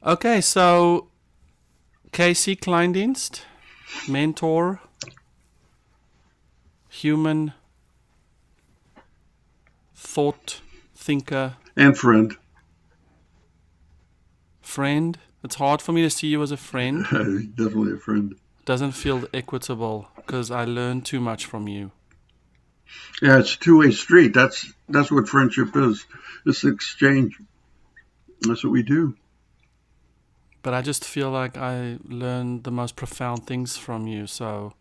Okay, so Casey Kleindienst, mentor, human, thought, thinker, And friend. friend. It's hard for me to see you as a friend. Definitely a friend. Doesn't feel equitable because I learn too much from you. Yeah, it's a two-way street. That's what friendship is. It's exchange. That's what we do. But I just feel like I learn the most profound things from you. So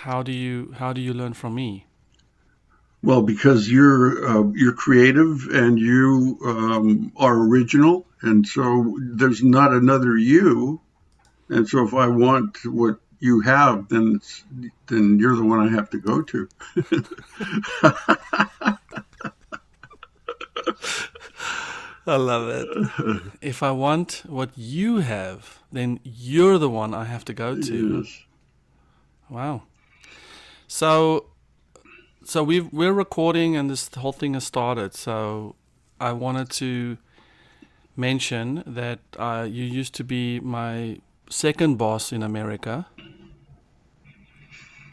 how do you learn from me? Well, because you're creative and you are original, and so there's not another you. And so if I want what you have, then you're the one I have to go to. I love it. If I want what you have, then you're the one I have to go to. Yes. Wow. So we're recording and this whole thing has started. So I wanted to mention that you used to be my second boss in America,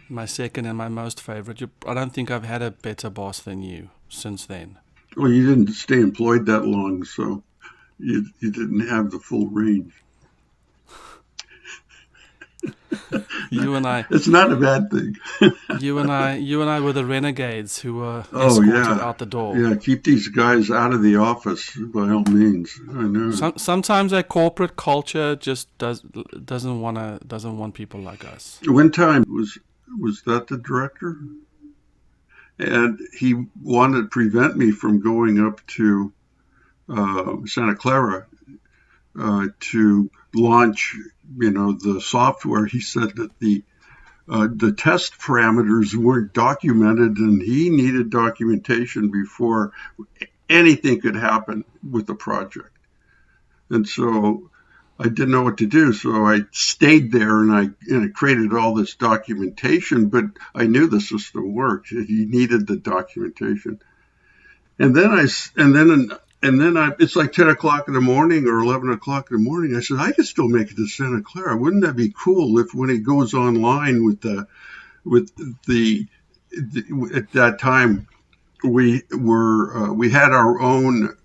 my second and my most favorite. I don't think I've had a better boss than you since then. Well, you didn't stay employed that long, so you didn't have the full range. You and I, It's not a bad thing. you and I were the renegades who were Oh escorted yeah, out the door. yeah. Keep these guys out of the office by all means. I know. Sometimes our corporate culture just doesn't want people like us. One time was that the director, and he wanted to prevent me from going up to Santa Clara to launch, the software. He said that the test parameters weren't documented, and he needed documentation before anything could happen with the project. And so I didn't know what to do, so I stayed there and I created all this documentation. But I knew the system worked. He needed the documentation, and then it's like 10 o'clock in the morning or 11 o'clock in the morning. I said I could still make it to Santa Clara. Wouldn't that be cool if when he goes online with the at that time we had our own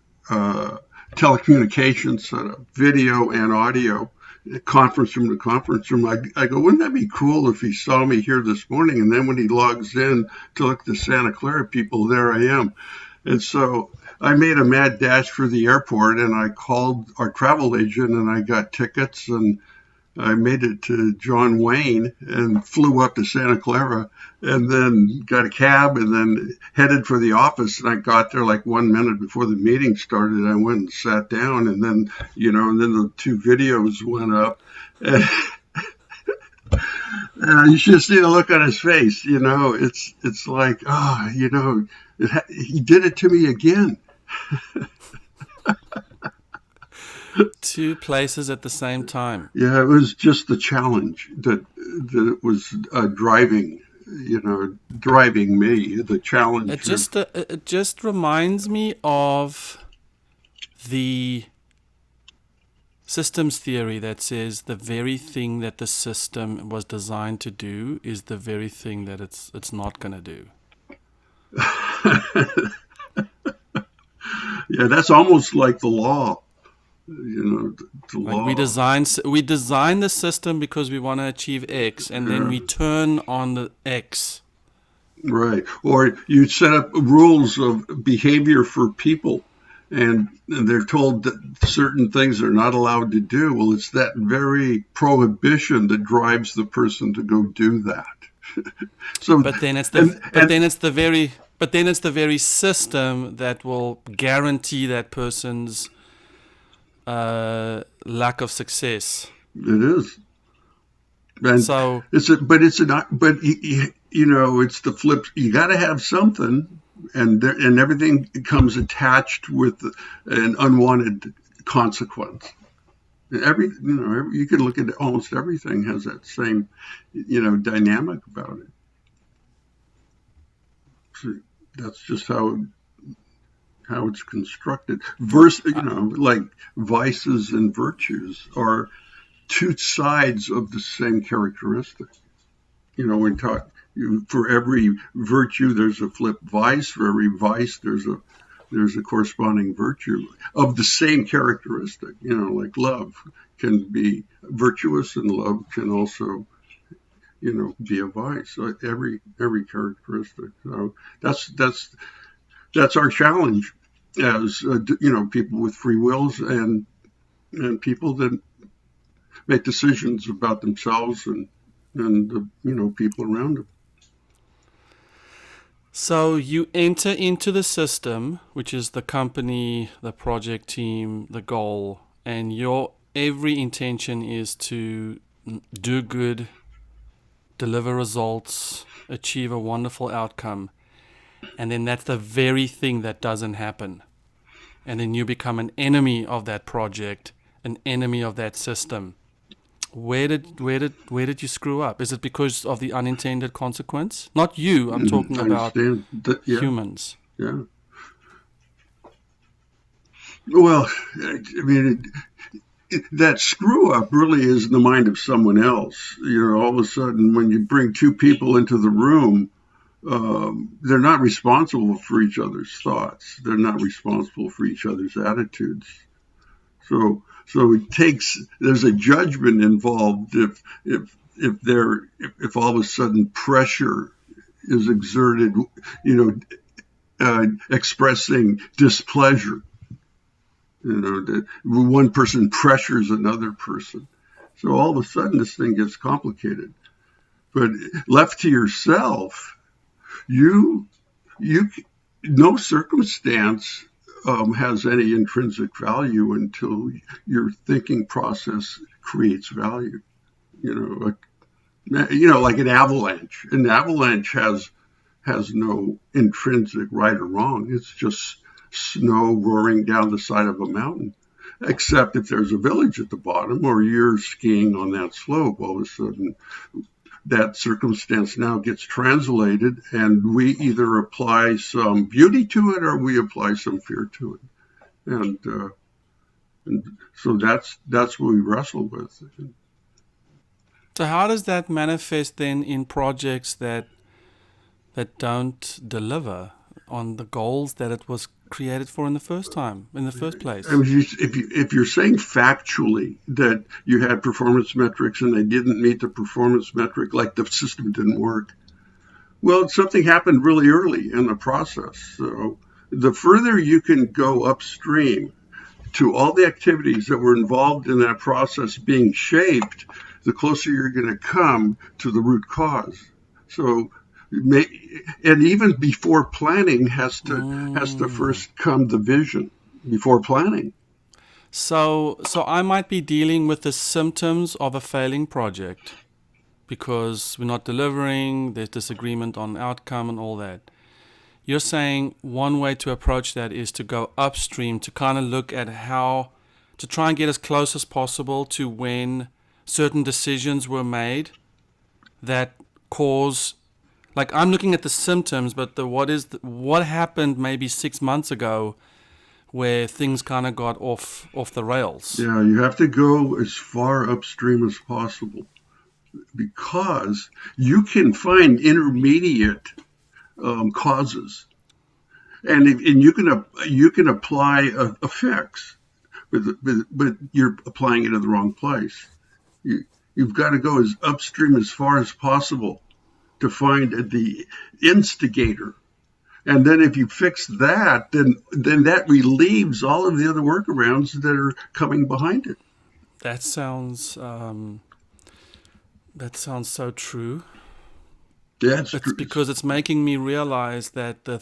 telecommunications setup, video and audio, conference room to conference room. I go, wouldn't that be cool if he saw me here this morning? And then when he logs in to look at the Santa Clara people, there I am. And so I made a mad dash for the airport and I called our travel agent and I got tickets and I made it to John Wayne and flew up to Santa Clara and then got a cab and then headed for the office. And I got there like 1 minute before the meeting started. I went and sat down and then the two videos went up. And you should see the look on his face. It's like, he did it to me again. Two places at the same time. Yeah, it was just the challenge that was driving me. The It challenge of just uh, it just reminds me of the systems theory that says the very thing that the system was designed to do is the very thing that it's not going to do. yeah, that's almost like the law. The Like we law, design we design the system because we want to achieve X, and then yeah, we turn on the X. right? Or you set up rules of behavior for people, and they're told that certain things they're not allowed to do. Well, it's that very prohibition that drives the person to go do that. So, But then it's the and but then it's the very but then it's the very system that will guarantee that person's lack of success. it is. And So, it's the flip. You got to have something, and everything comes attached with an unwanted consequence. You can look at almost everything has that same, dynamic about it. So that's just how it's constructed. Versus, like vices and virtues are two sides of the same characteristic. We talk, for every virtue there's a flip vice. For every vice there's a corresponding virtue of the same characteristic. Like love can be virtuous, and love can also be a vice. So every characteristic. So that's our challenge as people with free wills and people that make decisions about themselves and the people around them. So you enter into the system, which is the company, the project team, the goal, and your every intention is to do good, deliver results, achieve a wonderful outcome. And then that's the very thing that doesn't happen. And then you become an enemy of that project, an enemy of that system. Where did you screw up? Is it because of the unintended consequence? Not you. I'm talking about humans. Yeah. Well, I mean, that screw up really is in the mind of someone else. All of a sudden, when you bring two people into the room, they're not responsible for each other's thoughts. They're not responsible for each other's attitudes. So there's a judgment involved if all of a sudden pressure is exerted, expressing displeasure. That one person pressures another person. So all of a sudden this thing gets complicated. But left to yourself, no circumstance has any intrinsic value until your thinking process creates value. Like an avalanche. An avalanche has no intrinsic right or wrong. It's just snow roaring down the side of a mountain. Except if there's a village at the bottom or you're skiing on that slope, all of a sudden that circumstance now gets translated, and we either apply some beauty to it or we apply some fear to it, and so that's what we wrestle with. So how does that manifest then in projects that don't deliver on the goals that it was created for in the first place? I mean, if you're saying factually that you had performance metrics and they didn't meet the performance metric, like the system didn't work, well, something happened really early in the process. So the further you can go upstream to all the activities that were involved in that process being shaped, the closer you're going to come to the root cause. So and even before planning has to first come the vision before planning. So I might be dealing with the symptoms of a failing project because we're not delivering, there's disagreement on outcome and all that. You're saying one way to approach that is to go upstream, to kind of look at how to try and get as close as possible to when certain decisions were made that cause. Like I'm looking at the symptoms, but what happened maybe 6 months ago, where things kind of got off the rails. Yeah, you have to go as far upstream as possible because you can find intermediate causes, and you can apply a fix, but you're applying it in the wrong place. You've got to go as upstream as far as possible to find the instigator. And then if you fix that, then that relieves all of the other workarounds that are coming behind it. That sounds so true. Yeah, it's true. Because it's making me realize that the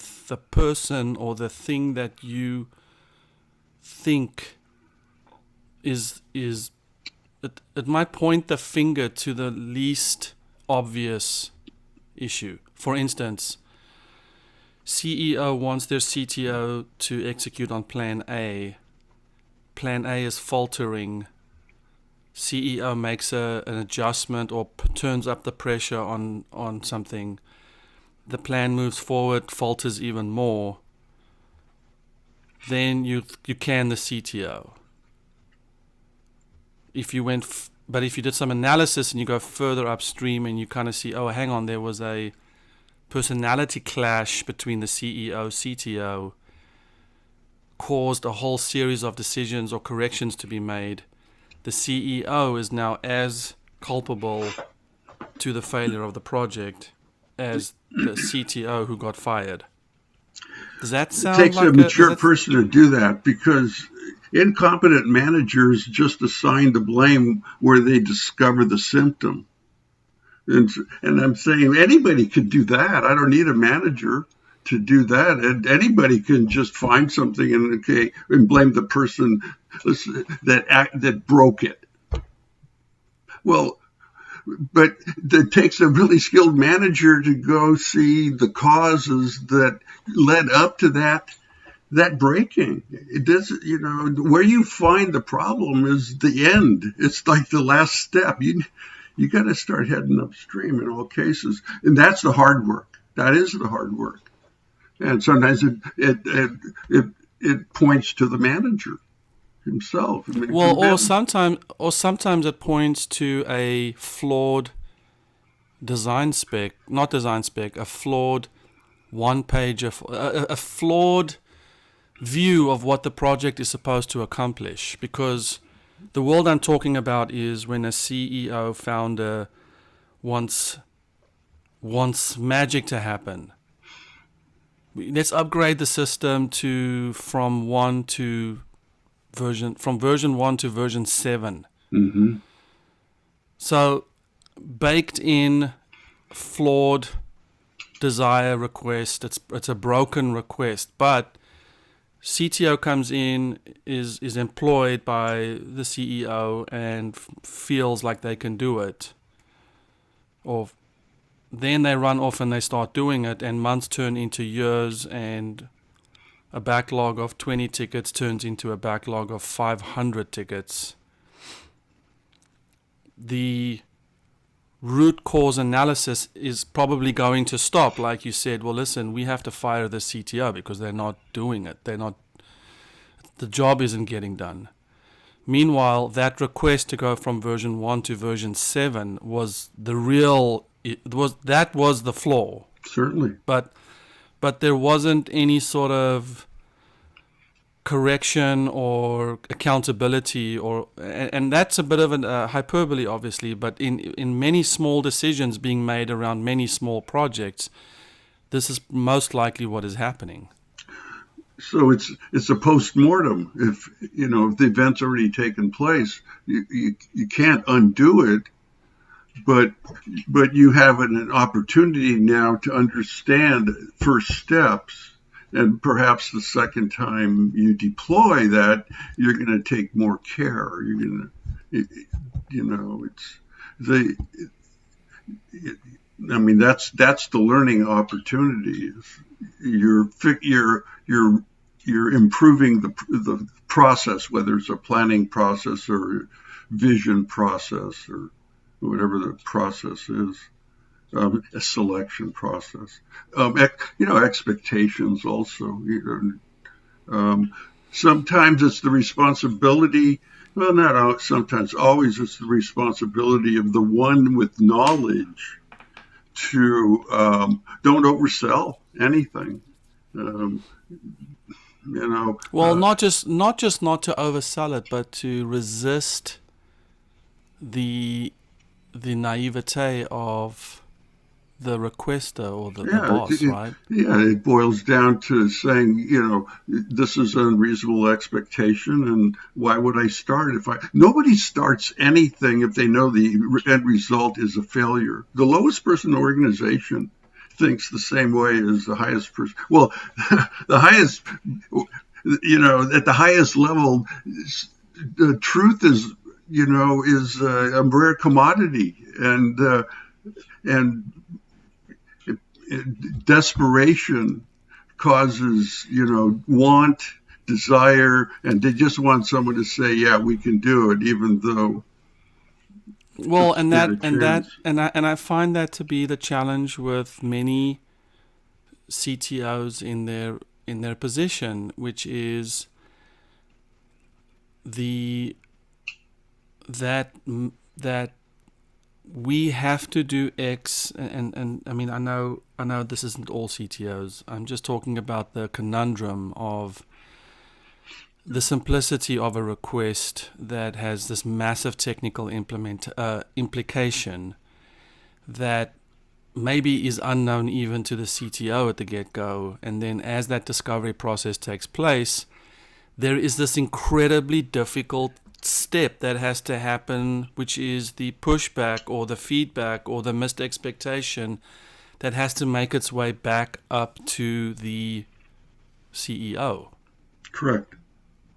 person or the thing that you think is it might point the finger to the least obvious issue. For instance, CEO wants their CTO to execute on plan A. Plan A is faltering. CEO makes an adjustment or turns up the pressure on something. The plan moves forward, falters even more. then you can the CTO. If you but if you did some analysis and you go further upstream and you kind of see, oh, hang on, there was a personality clash between the CEO, CTO, caused a whole series of decisions or corrections to be made. The CEO is now as culpable to the failure of the project as the CTO who got fired. Does that It sound takes a like mature person to do that, because incompetent managers just assign the blame where they discover the symptom. And I'm saying anybody could do that. I don't need a manager to do that. And anybody can just find something and blame the person that broke it. Well, but it takes a really skilled manager to go see the causes that led up to that breaking. It doesn't, where you find the problem is the end. It's like the last step. You got to start heading upstream in all cases, and that's the hard work. That is the hard work, and sometimes it points to the manager himself. I mean, well, or sometimes it points to a flawed a flawed one page of a flawed view of what the project is supposed to accomplish, because the world I'm talking about is when a CEO founder wants magic to happen. Let's upgrade the system from version 1 to version 7. Mm-hmm. So baked in flawed desire request, it's a broken request, but CTO comes in, is employed by the CEO and feels like they can do it. Or then they run off and they start doing it, and months turn into years, and a backlog of 20 tickets turns into a backlog of 500 tickets. The root cause analysis is probably going to stop, like you said. Well, listen, we have to fire the CTO because they're not doing it. The job isn't getting done. Meanwhile, that request to go from version 1 to version 7 was that was the flaw. Certainly. But there wasn't any sort of correction or accountability, and that's a bit of a hyperbole, obviously, but in many small decisions being made around many small projects, this is most likely what is happening. So it's a post-mortem. If the event's already taken place, you can't undo it, but you have an opportunity now to understand first steps. And perhaps the second time you deploy that, you're going to take more care. You're going to, that's the learning opportunity. You're improving the process, whether it's a planning process or vision process or whatever the process is. A selection process. Expectations also. Sometimes it's the responsibility, well, not sometimes, always it's the responsibility of the one with knowledge to don't oversell anything. Well, not just not to oversell it, but to resist the naivete of the requester or the boss, right? Yeah, it boils down to saying, this is an unreasonable expectation, and why would I start nobody starts anything if they know the end result is a failure. The lowest person in the organization thinks the same way as the highest person. Well, the highest, at the highest level, the truth is a rare commodity, and desperation causes, want, desire, and they just want someone to say, yeah, we can do it, even though. Well, and I find that to be the challenge with many CTOs in their position, which is that we have to do X, and I mean, I know this isn't all CTOs. I'm just talking about the conundrum of the simplicity of a request that has this massive technical implication that maybe is unknown even to the CTO at the get-go, and then as that discovery process takes place, there is this incredibly difficult step that has to happen, which is the pushback or the feedback or the missed expectation that has to make its way back up to the CEO. Correct.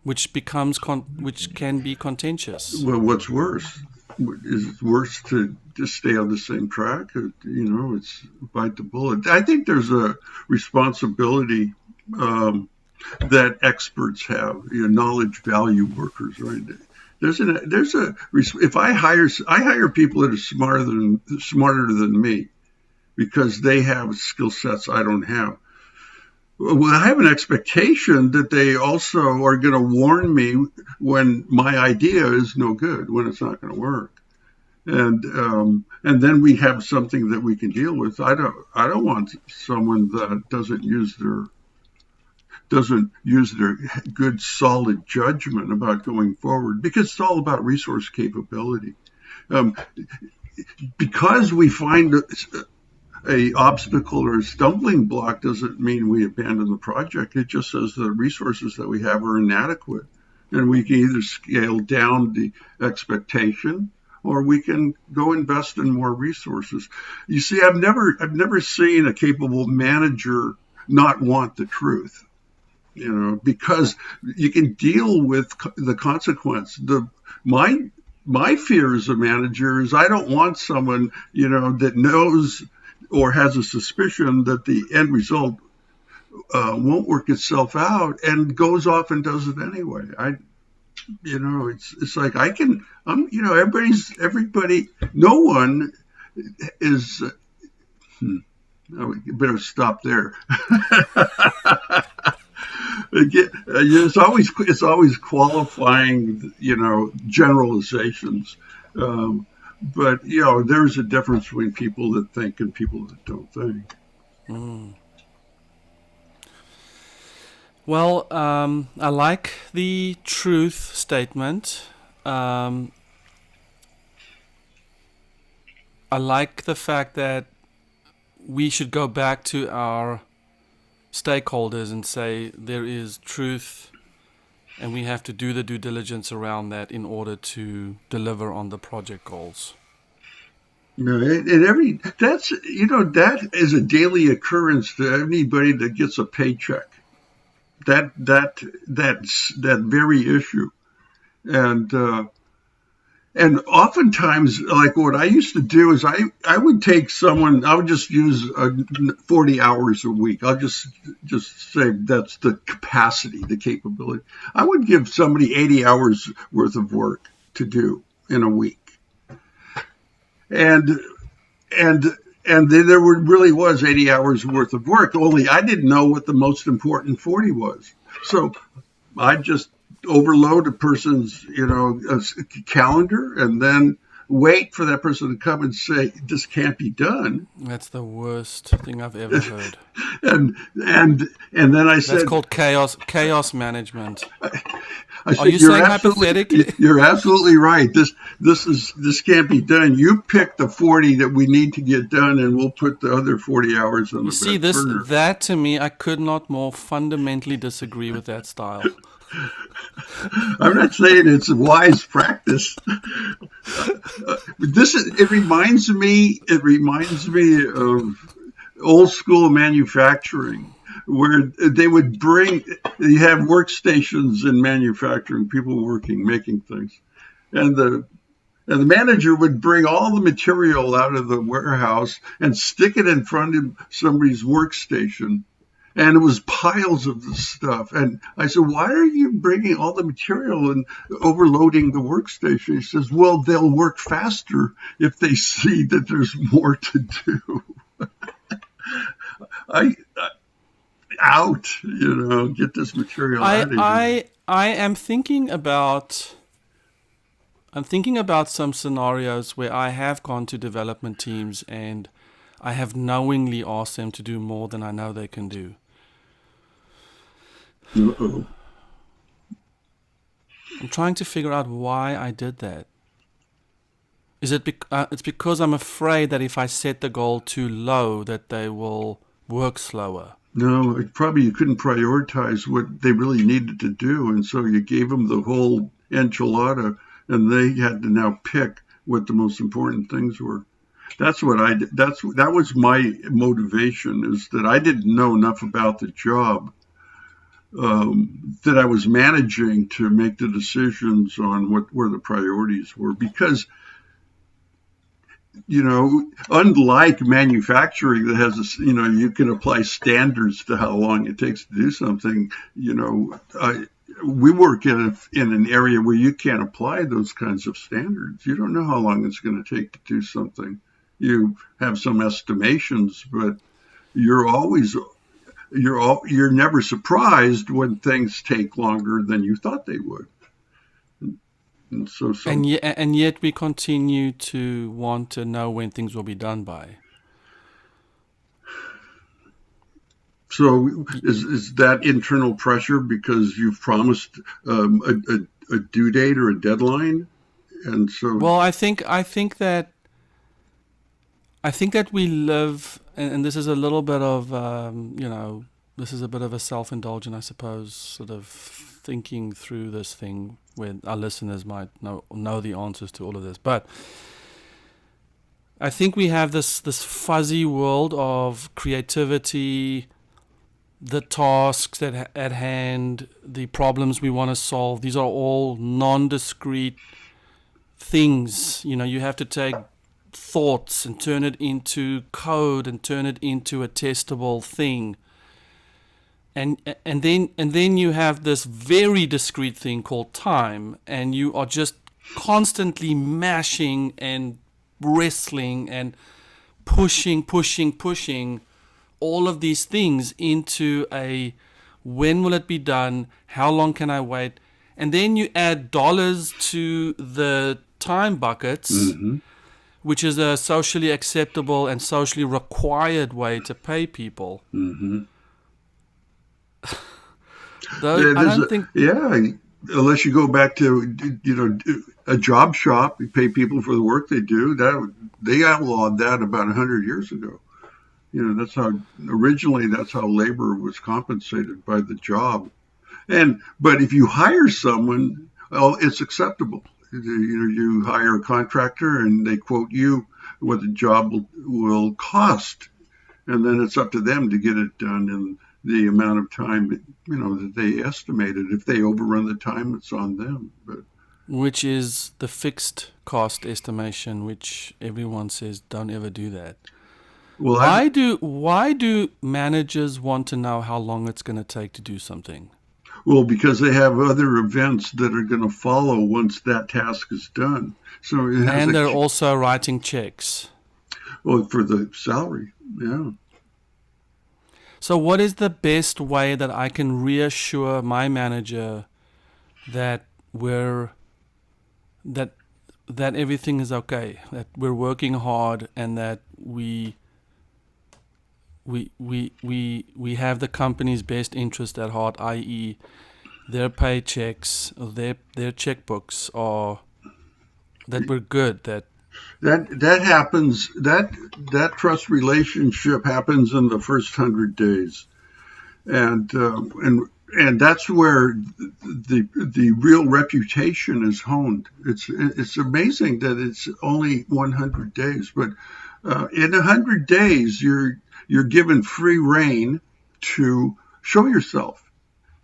Which can be contentious. Well, what's worse? Is it worse to just stay on the same track? It's bite the bullet. I think there's a responsibility that experts have, knowledge value workers, right? If I hire people that are smarter than me because they have skill sets I don't have. Well, I have an expectation that they also are going to warn me when my idea is no good, when it's not going to work, and then we have something that we can deal with. I don't want someone that doesn't use their good, solid judgment about going forward, because it's all about resource capability. Because we find a obstacle or a stumbling block doesn't mean we abandon the project. It just says the resources that we have are inadequate, and we can either scale down the expectation or we can go invest in more resources. You see, I've never seen a capable manager not want the truth, because you can deal with the consequence. My fear as a manager is I don't want someone, that knows or has a suspicion that the end result won't work itself out and goes off and does it anyway. It's like everybody, no one is, better stop there. It's always qualifying, generalizations. But, there's a difference between people that think and people that don't think. Mm. Well, I like the truth statement. I like the fact that we should go back to our stakeholders and say there is truth, and we have to do the due diligence around that in order to deliver on the project goals. And that is a daily occurrence to anybody that gets a paycheck. That very issue, and oftentimes, like what I used to do is I would take someone, I would just use 40 hours a week. I'll just say that's the capacity, the capability. I would give somebody 80 hours worth of work to do in a week. And there really was 80 hours worth of work, only I didn't know what the most important 40 was. So I just overload a person's, calendar and then wait for that person to come and say, this can't be done. That's the worst thing I've ever heard. and then I said... That's called chaos management. I said, are you saying hypothetically? You're absolutely right. This can't be done. You pick the 40 that we need to get done, and we'll put the other 40 hours on the back burner. That to me, I could not more fundamentally disagree with that style. I'm not saying it's a wise practice. It reminds me of old school manufacturing, where they would you have workstations in manufacturing, people making things, and the manager would bring all the material out of the warehouse and stick it in front of somebody's workstation. And it was piles of the stuff. And I said, why are you bringing all the material and overloading the workstation? He says, well, they'll work faster if they see that there's more to do. out, get this material I out of here. I I am thinking about I'm thinking about some scenarios where I have gone to development teams and I have knowingly asked them to do more than I know they can do. Uh-oh. I'm trying to figure out why I did that. Is it it's because I'm afraid that if I set the goal too low that they will work slower. No, probably you couldn't prioritize what they really needed to do, and so you gave them the whole enchilada, and they had to now pick what the most important things were. That's what I did. That was my motivation, is that I didn't know enough about the job that I was managing to make the decisions on where the priorities were. Because unlike manufacturing that has you can apply standards to how long it takes to do something. We work in an area where you can't apply those kinds of standards. You don't know how long it's going to take to do something. You have some estimations, but you're always you're never surprised when things take longer than you thought they would. And so And yet we continue to want to know when things will be done by. So is that internal pressure because you've promised a due date or a deadline, and so Well, I think that we live, and this is a little bit of this is a bit of a self-indulgent, I suppose, sort of thinking through this thing where our listeners might know the answers to all of this, but I think we have this fuzzy world of creativity, the tasks at hand, the problems we want to solve. These are all non-discrete things. You have to take thoughts and turn it into code and turn it into a testable thing. And then you have this very discrete thing called time, and you are just constantly mashing and wrestling and pushing all of these things into a when will it be done, how long can I wait, and then you add dollars to the time buckets, which is a socially acceptable and socially required way to pay people. Though I don't think unless you go back to a job shop, you pay people for the work they do. That they outlawed that about 100 years ago. That's how labor was compensated, by the job. But if you hire someone, well, it's acceptable. You hire a contractor and they quote you what the job will cost, and then it's up to them to get it done in the amount of time that they estimated. If they overrun the time, it's on them. But which is the fixed cost estimation, which everyone says don't ever do that. Well, why do managers want to know how long it's going to take to do something? Well, because they have other events that are going to follow once that task is done. So and they're also writing checks. Well, for the salary, yeah. So what is the best way that I can reassure my manager that that everything is okay, that we're working hard, and that we have the company's best interest at heart, i.e. their paychecks, their checkbooks are, that we're good, that happens, that trust relationship happens in the first 100 days, and that's where the real reputation is honed. It's amazing that it's only 100 days, but in 100 days you're given free rein to show yourself,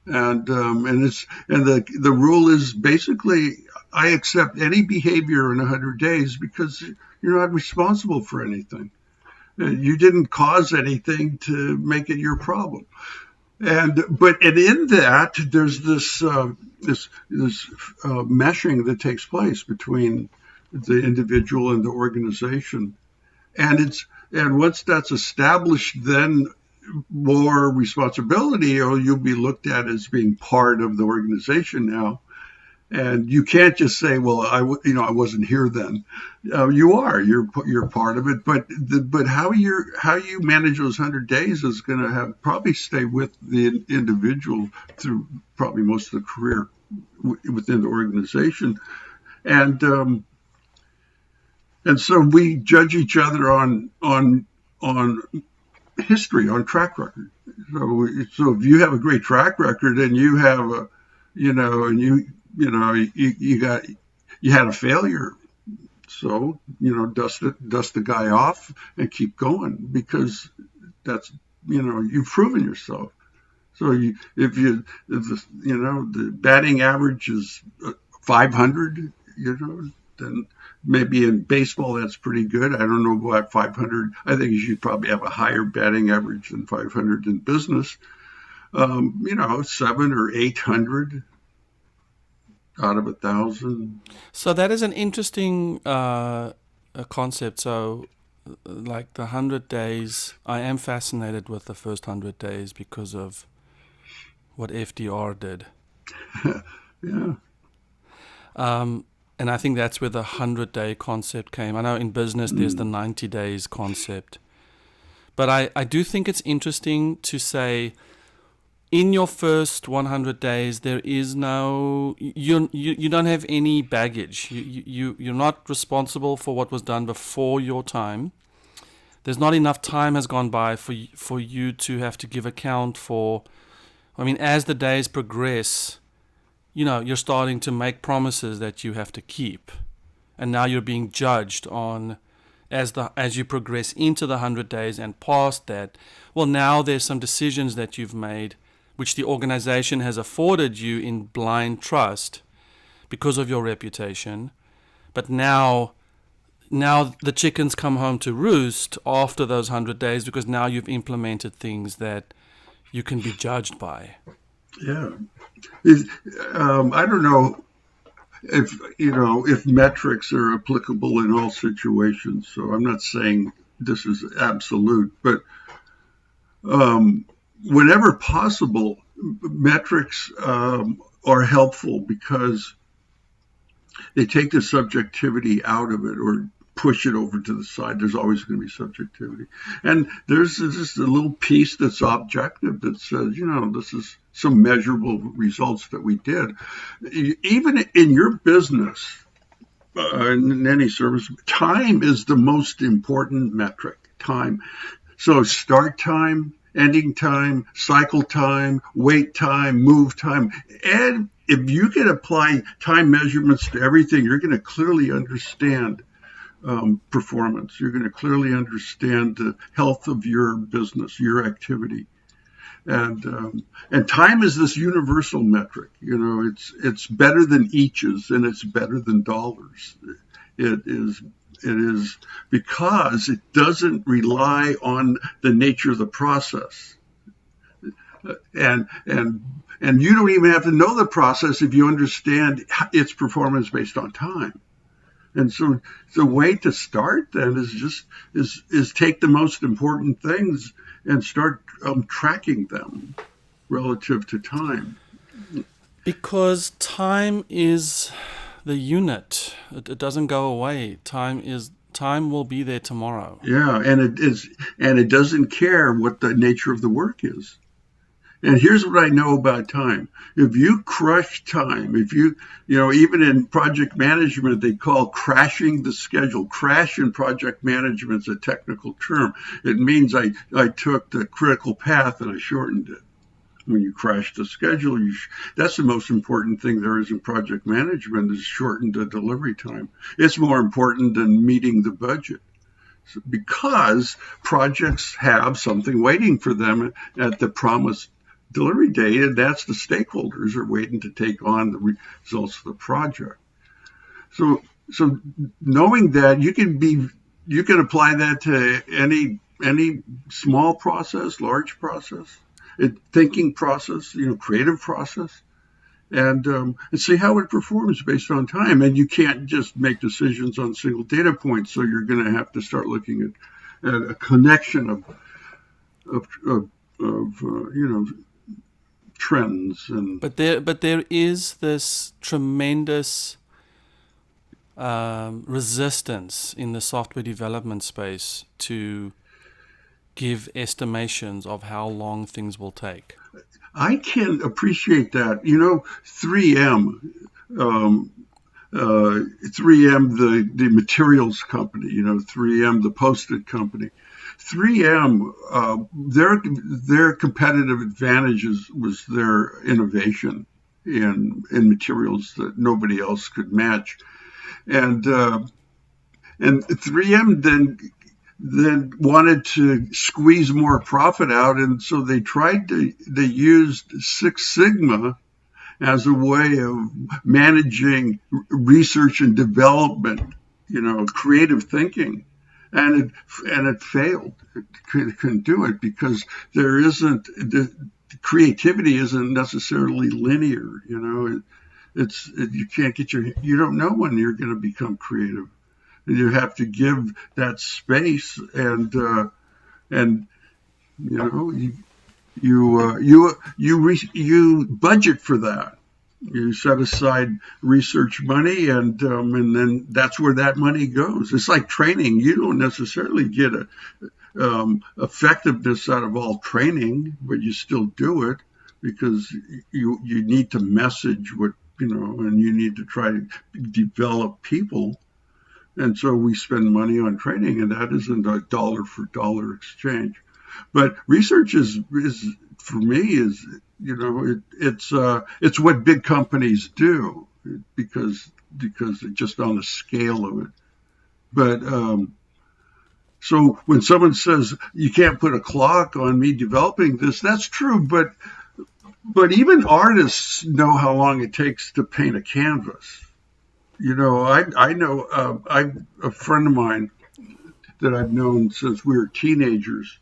and the rule is basically, I accept any behavior in 100 days because you're not responsible for anything. You didn't cause anything to make it your problem. And in that there's this meshing that takes place between the individual and the organization, and once that's established, then more responsibility, or you'll be looked at as being part of the organization now. And you can't just say, "Well, I wasn't here then." You are. You're part of it. But how you manage those 100 days is going to probably stay with the individual through probably most of the career within the organization. And so we judge each other on history, on track record. So if you have a great track record and you have and you had a failure, so dust the guy off and keep going, because that's you've proven yourself. So if the batting average is 500, then maybe in baseball that's pretty good. I don't know about 500. I think you should probably have a higher batting average than 500 in business. 700 or 800 out of 1,000. So that is an interesting concept. So, like the 100 days, I am fascinated with the first 100 days because of what FDR did. Yeah. And I think that's where the 100-day concept came. I know in business there's the 90 days concept. But I do think it's interesting to say, in your first 100 days, there is no, you don't have any baggage. You're not responsible for what was done before your time. There's not enough time has gone by for you to have to give account for. I mean, as the days progress, you're starting to make promises that you have to keep. And now you're being judged on as you progress into the 100 days and past that. Well, now there's some decisions that you've made which the organization has afforded you in blind trust because of your reputation. But now the chickens come home to roost after those 100 days, because now you've implemented things that you can be judged by. Yeah. I don't know if metrics are applicable in all situations. So I'm not saying this is absolute, but whenever possible, metrics are helpful because they take the subjectivity out of it or push it over to the side. There's always going to be subjectivity. And there's just a little piece that's objective that says, this is some measurable results that we did. Even in your business, in any service, time is the most important metric. Time. So start time, ending time, cycle time, wait time, move time. And if you can apply time measurements to everything, you're going to clearly understand performance. You're going to clearly understand the health of your business, your activity. And time is this universal metric. It's better than eaches and it's better than dollars. It is because it doesn't rely on the nature of the process. And you don't even have to know the process if you understand its performance based on time. And so the way to start then is take the most important things and start tracking them relative to time. Because time is the unit. It doesn't go away. Time will be there tomorrow. Yeah, and it doesn't care what the nature of the work is. And here's what I know about time. If you crush time, even in project management, they call crashing the schedule. Crash in project management is a technical term. It means I took the critical path and I shortened it. When you crash the schedule, that's the most important thing there is in project management, is shorten the delivery time. It's more important than meeting the budget. Because projects have something waiting for them at the promised delivery date, and that's the stakeholders are waiting to take on the results of the project. So knowing that, you can apply that to any small process, large process, thinking process, creative process, and see how it performs based on time. And you can't just make decisions on single data points. So you're going to have to start looking at a connection of trends. And But there is this tremendous resistance in the software development space to give estimations of how long things will take. I can appreciate that. 3M, 3M, the materials company, 3M, the Post-it company. 3M, their competitive advantages was their innovation in materials that nobody else could match. And 3M then wanted to squeeze more profit out, and so they used Six Sigma as a way of managing research and development, creative thinking. And it failed. It couldn't do it because the creativity isn't necessarily linear. You can't you don't know when you're going to become creative. You have to give that space, and you budget for that. You set aside research money, and then that's where that money goes. It's like training. You don't necessarily get effectiveness out of all training, but you still do it because you need to message and you need to try to develop people. And so we spend money on training, and that isn't a dollar for dollar exchange. But research is for me it's what big companies do because it's just on the scale of it. But so when someone says you can't put a clock on me developing this, that's true. But even artists know how long it takes to paint a canvas. I know a friend of mine that I've known since we were teenagers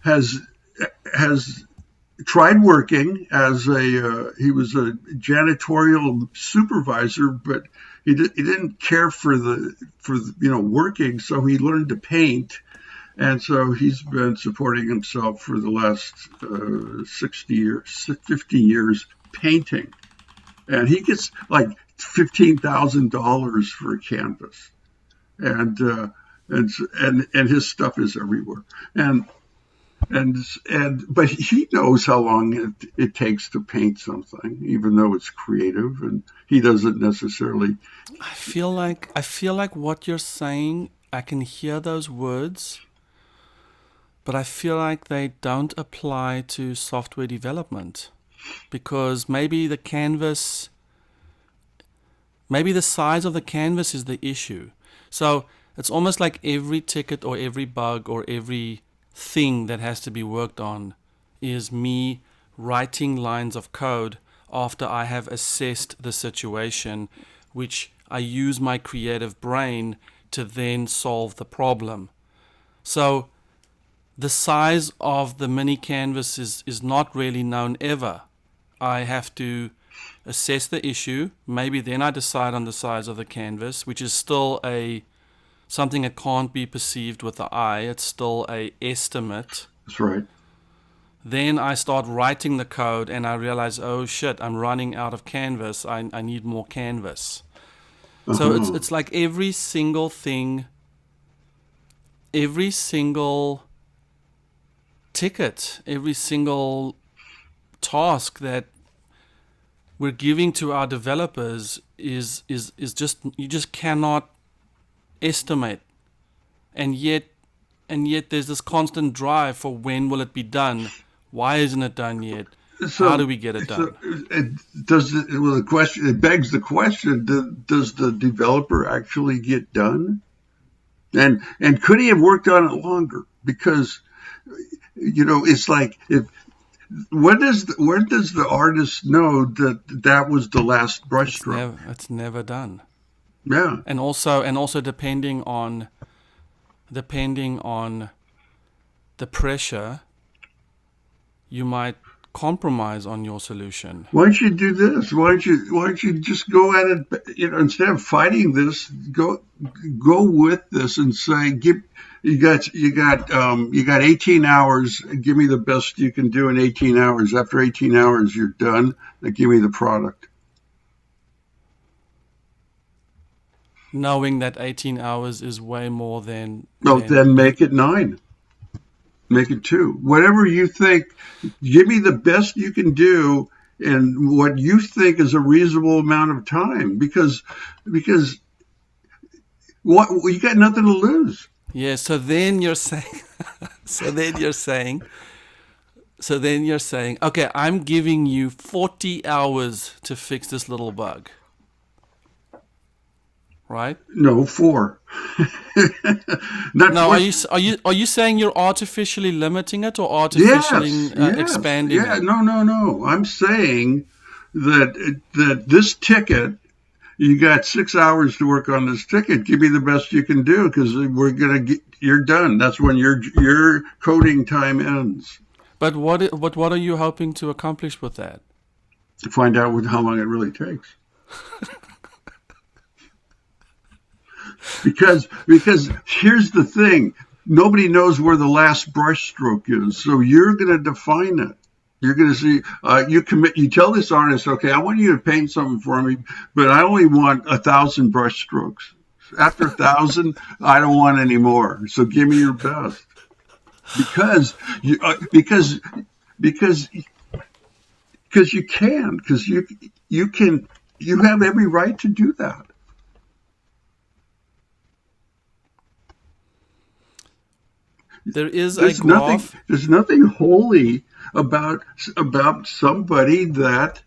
has tried working as he was a janitorial supervisor, but he didn't care for working, so he learned to paint, and so he's been supporting himself for the last 50 years painting, and he gets like $15,000 for a canvas, and his stuff is everywhere, but he knows how long it takes to paint something, even though it's creative, and he doesn't necessarily. I feel like what you're saying, I can hear those words, but I feel like they don't apply to software development, because maybe the size of the canvas is the issue. So it's almost like every ticket or every bug or every thing that has to be worked on is me writing lines of code after I have assessed the situation, which I use my creative brain to then solve the problem. So the size of the mini canvas is not really known ever. I have to assess the issue. Maybe then I decide on the size of the canvas, which is still something that can't be perceived with the eye. It's still a estimate. That's right. Then I start writing the code and I realize, oh shit, I'm running out of canvas. I need more canvas. So it's like every single thing, every single ticket, every single task that we're giving to our developers is just, you just cannot estimate, and yet there's this constant drive for when will it be done? Why isn't it done yet? How do we get it done? It begs the question: does the developer actually get done? And could he have worked on it longer? Because it's like when does the artist know that was the last brushstroke? It's never done. Yeah. And also depending on the pressure, you might compromise on your solution. Why don't you do this? Why don't you just go at it? Instead of fighting this, go with this and say, you got 18 hours. Give me the best you can do in 18 hours. After 18 hours, you're done. Now give me the product. Knowing that 18 hours is way more No, than then you. make it 9. Make it 2. Whatever you think. Give me the best you can do and what you think is a reasonable amount of time. Because what you got nothing to lose. Yeah, so then you're saying, so then you're saying, so then you're saying, okay, I'm giving you 40 hours to fix this little bug, right? No, 4. Not Now, 4. are you saying you're artificially limiting it or Yes, artificially yes, expanding yeah. it? No, no, no. I'm saying that this ticket, you got 6 hours to work on this ticket. Give me the best you can do because we're gonna get. You're done. That's when your coding time ends. But what are you hoping to accomplish with that? To find out how long it really takes. Because here's the thing. Nobody knows where the last brush stroke is, so you're going to define it. You're going to see. You tell this artist, okay, I want you to paint something for me, but I only want 1,000 brush strokes. After 1,000, I don't want any more. So give me your best, because you because you can, because you can, you have every right to do that. There is a There's nothing. graph. There's nothing holy about somebody that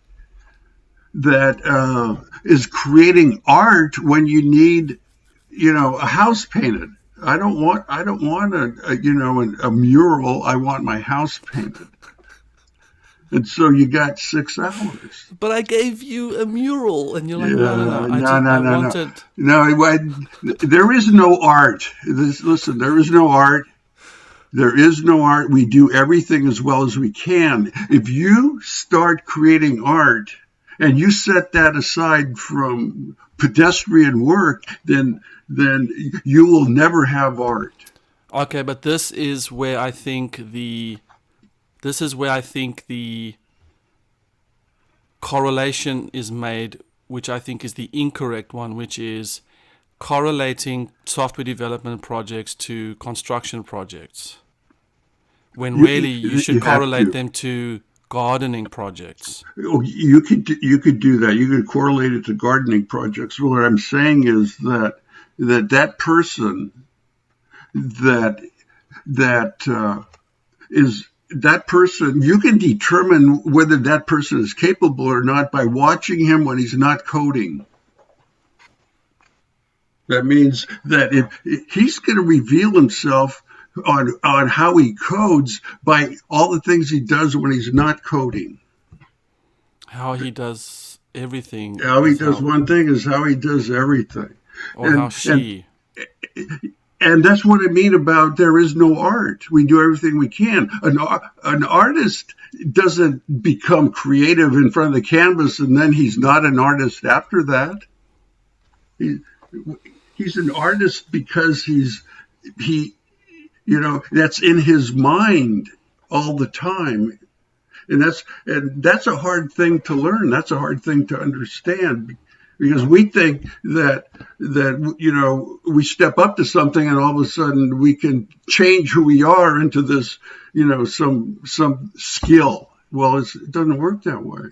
is creating art when you need, a house painted. I don't want a mural. I want my house painted. And so you got 6 hours. But I gave you a mural, and you're like, no, no, no. Yeah, no, no, I no, no. wanted. There is no art. Listen, there is no art. There is no art. We do everything as well as we can. If you start creating art and you set that aside from pedestrian work, then you will never have art. Okay, but this is where I think the correlation is made, which I think is the incorrect one, which is correlating software development projects to construction projects, when really you should You have correlate to. them to gardening projects. You could do that. You could correlate it to gardening projects. What I'm saying is that person that is that person, you can determine whether that person is capable or not by watching him when he's not coding. That means that if he's going to reveal himself on how he codes by all the things he does when he's not coding. How he does everything How he is does how, one thing is how he does everything. or how And and she. and that's what I mean about there is no art. We do everything we can. An artist doesn't become creative in front of the canvas and then he's not an artist after that. He, he's an artist because he that's in his mind all the time. And that's a hard thing to learn. That's a hard thing to understand because we think that we step up to something and all of a sudden we can change who we are into this some skill. Well, it doesn't work that way.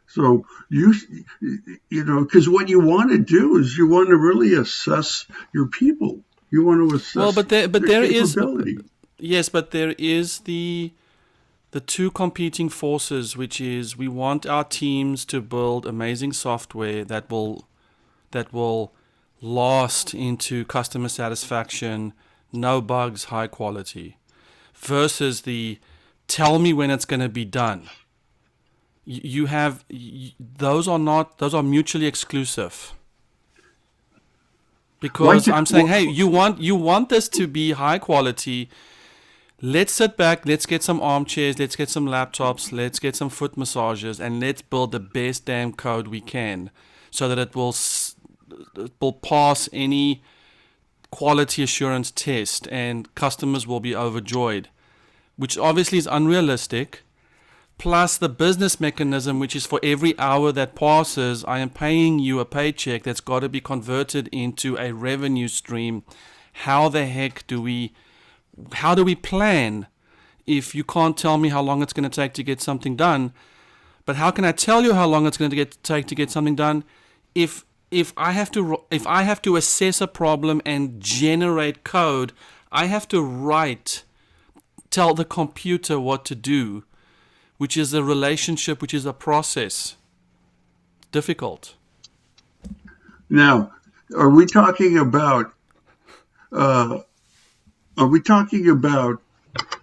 So because what you want to do is you want to really assess your people. You want to Well, assess but their there is, capability. yes, but there is the two competing forces, which is we want our teams to build amazing software that will last into customer satisfaction, no bugs, high quality, versus the tell me when it's going to be done. You have those are mutually exclusive. Why Because do, I'm saying, hey, you want this to be high quality. Let's sit back, let's get some armchairs, let's get some laptops, let's get some foot massages, and let's build the best damn code we can so that it will will pass any quality assurance test and customers will be overjoyed, which obviously is unrealistic. Plus the business mechanism, which is for every hour that passes, I am paying you a paycheck that's got to be converted into a revenue stream. How the heck do we plan if you can't tell me how long it's going to take to get something done? But how can I tell you how long it's going to take to get something done if I have to assess a problem and generate code? I have to tell the computer what to do, which is a relationship, which is a process. Difficult. Now, are we talking about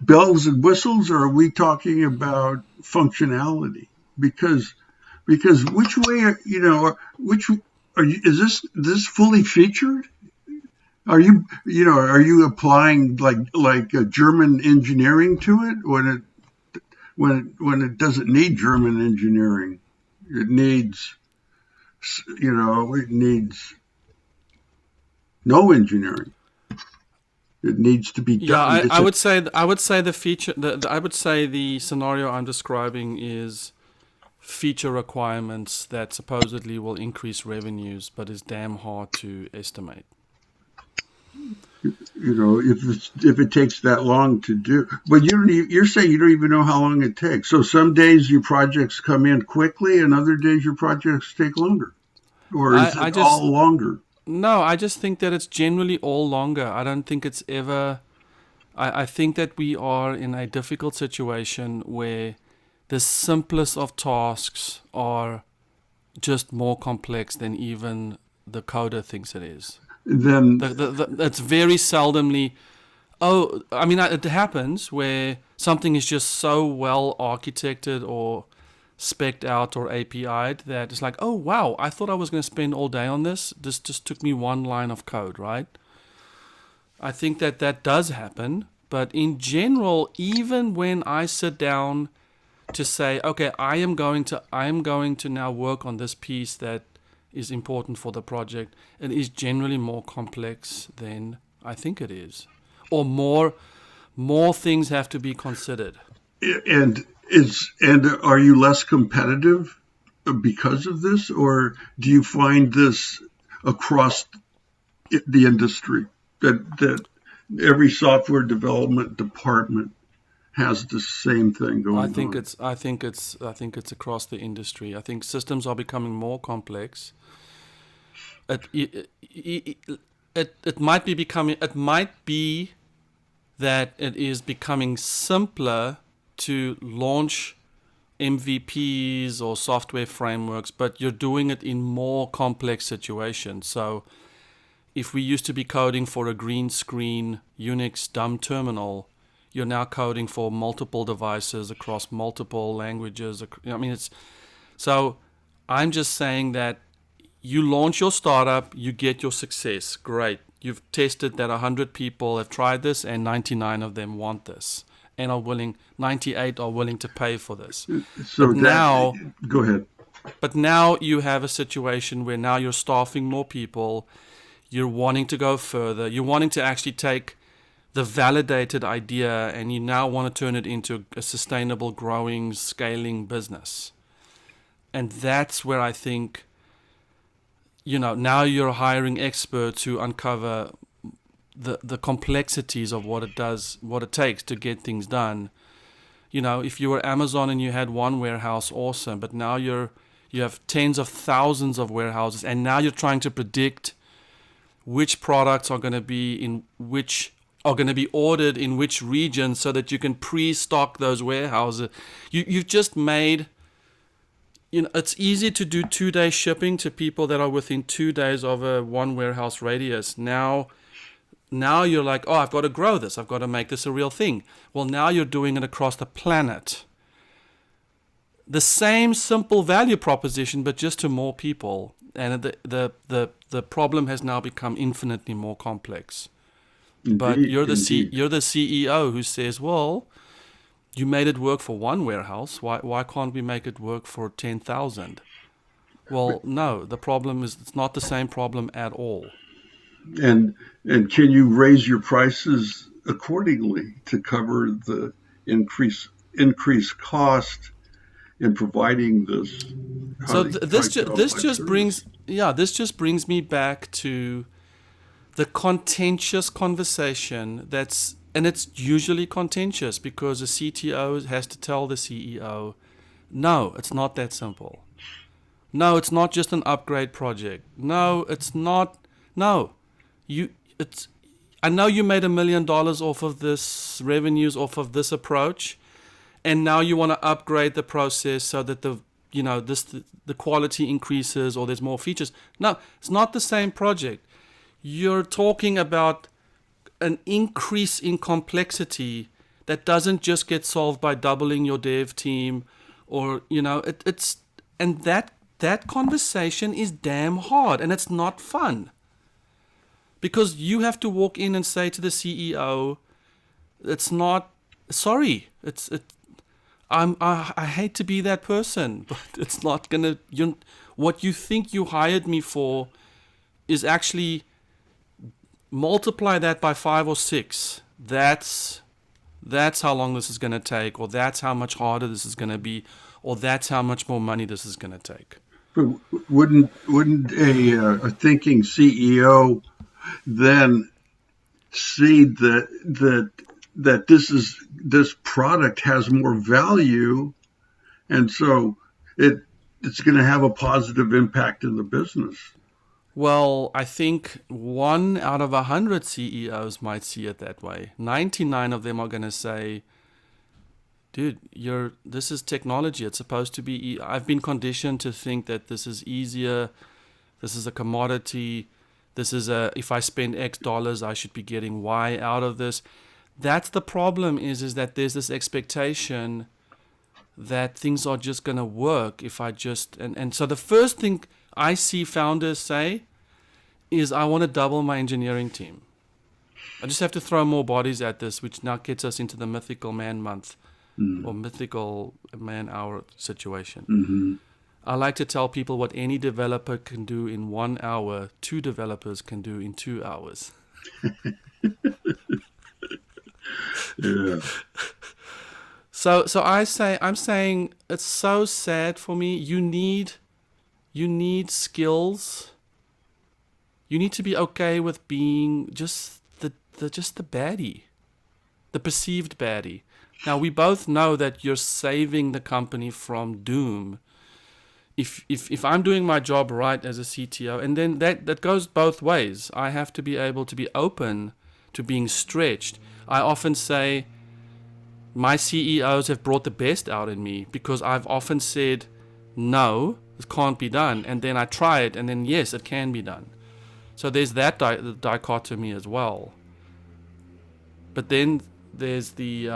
bells and whistles, or are we talking about functionality? Because which way, is this fully featured? Are you applying like a German engineering to it when it doesn't need German engineering? It needs no engineering. It needs to be done. I would say the feature. I would say the scenario I'm describing is feature requirements that supposedly will increase revenues, but is damn hard to estimate. If it takes that long to do, but you're saying you don't even know how long it takes. So some days your projects come in quickly, and other days your projects take longer, or is it all longer? No, I just think that it's generally all longer. I don't think it's ever. I think that we are in a difficult situation where the simplest of tasks are just more complex than even the coder thinks it is. Then it's very seldomly. It happens where something is just so well architected or spec'd out or API'd that it's like, oh wow, I thought I was going to spend all day on this. This just took me one line of code, right? I think that does happen, but in general, even when I sit down to say, okay, I am going to now work on this piece that is important for the project, it is generally more complex than I think it is, or more things have to be considered. And are you less competitive because of this, or do you find this across the industry that every software development department has the same thing going on? I think it's across the industry. I think systems are becoming more complex. It might be that it is becoming simpler to launch MVPs or software frameworks, but you're doing it in more complex situations. So if we used to be coding for a green screen Unix dumb terminal, you're now coding for multiple devices across multiple languages. So I'm just saying that you launch your startup, you get your success. Great. You've tested that 100 people have tried this and 99 of them want this and 98 are willing to pay for this. So go ahead. But now you have a situation where now you're staffing more people. You're wanting to go further. You're wanting to actually take the validated idea and you now want to turn it into a sustainable, growing, scaling business. And that's where I think, now you're hiring experts who uncover the complexities of what it takes to get things done. If you were Amazon and you had one warehouse, awesome. But now you have tens of thousands of warehouses, and now you're trying to predict which products are going to be ordered in which region so that you can pre-stock those warehouses. You've just made, it's easy to do 2-day shipping to people that are within 2 days of a one warehouse radius. Now you're like, oh, I've got to grow this. I've got to make this a real thing. Well, now you're doing it across the planet. The same simple value proposition, but just to more people. And the problem has now become infinitely more complex. Indeed, but you're the CEO who says, well, you made it work for one warehouse. Why can't we make it work for 10,000? Well, no, the problem is it's not the same problem at all. And can you raise your prices accordingly to cover the increased cost in providing this So high complex service? this just brings me back to the contentious conversation and it's usually contentious because the CTO has to tell the CEO, no, it's not that simple. No, it's not just an upgrade project. No, it's not. No, you. It's. I know you made $1 million off of this revenues off of this approach, and now you want to upgrade the process so that the quality increases or there's more features. No, it's not the same project. You're talking about an increase in complexity that doesn't just get solved by doubling your dev team, or it's and that conversation is damn hard and it's not fun because you have to walk in and say to the CEO, it's not sorry, I hate to be that person, but it's not gonna. What you think you hired me for is actually multiply that by 5 or 6. That's how long this is gonna take, or that's how much harder this is gonna be, or that's how much more money this is gonna take. But wouldn't a thinking CEO then see that this product has more value, and so it's going to have a positive impact in the business? Well, I think 1 out of 100 CEOs might see it that way. 99 of them are going to say, dude, this is technology. It's supposed to be. I've been conditioned to think that this is easier. This is a commodity. If I spend X dollars, I should be getting Y out of this. That's the problem is that there's this expectation that things are just going to work if I just, and so the first thing I see founders say is I want to double my engineering team. I just have to throw more bodies at this, which now gets us into the mythical man month or mythical man hour situation. Mm-hmm. I like to tell people what any developer can do in 1 hour, 2 developers can do in 2 hours. Yeah. So I'm saying it's so sad for me. You need skills. You need to be okay with being just the baddie, the perceived baddie. Now we both know that you're saving the company from doom. If I'm doing my job right as a CTO, and then that goes both ways. I have to be able to be open to being stretched. I often say my CEOs have brought the best out in me because I've often said, no, it can't be done. And then I try it, and then yes, it can be done. So there's that dichotomy as well. But then there's the...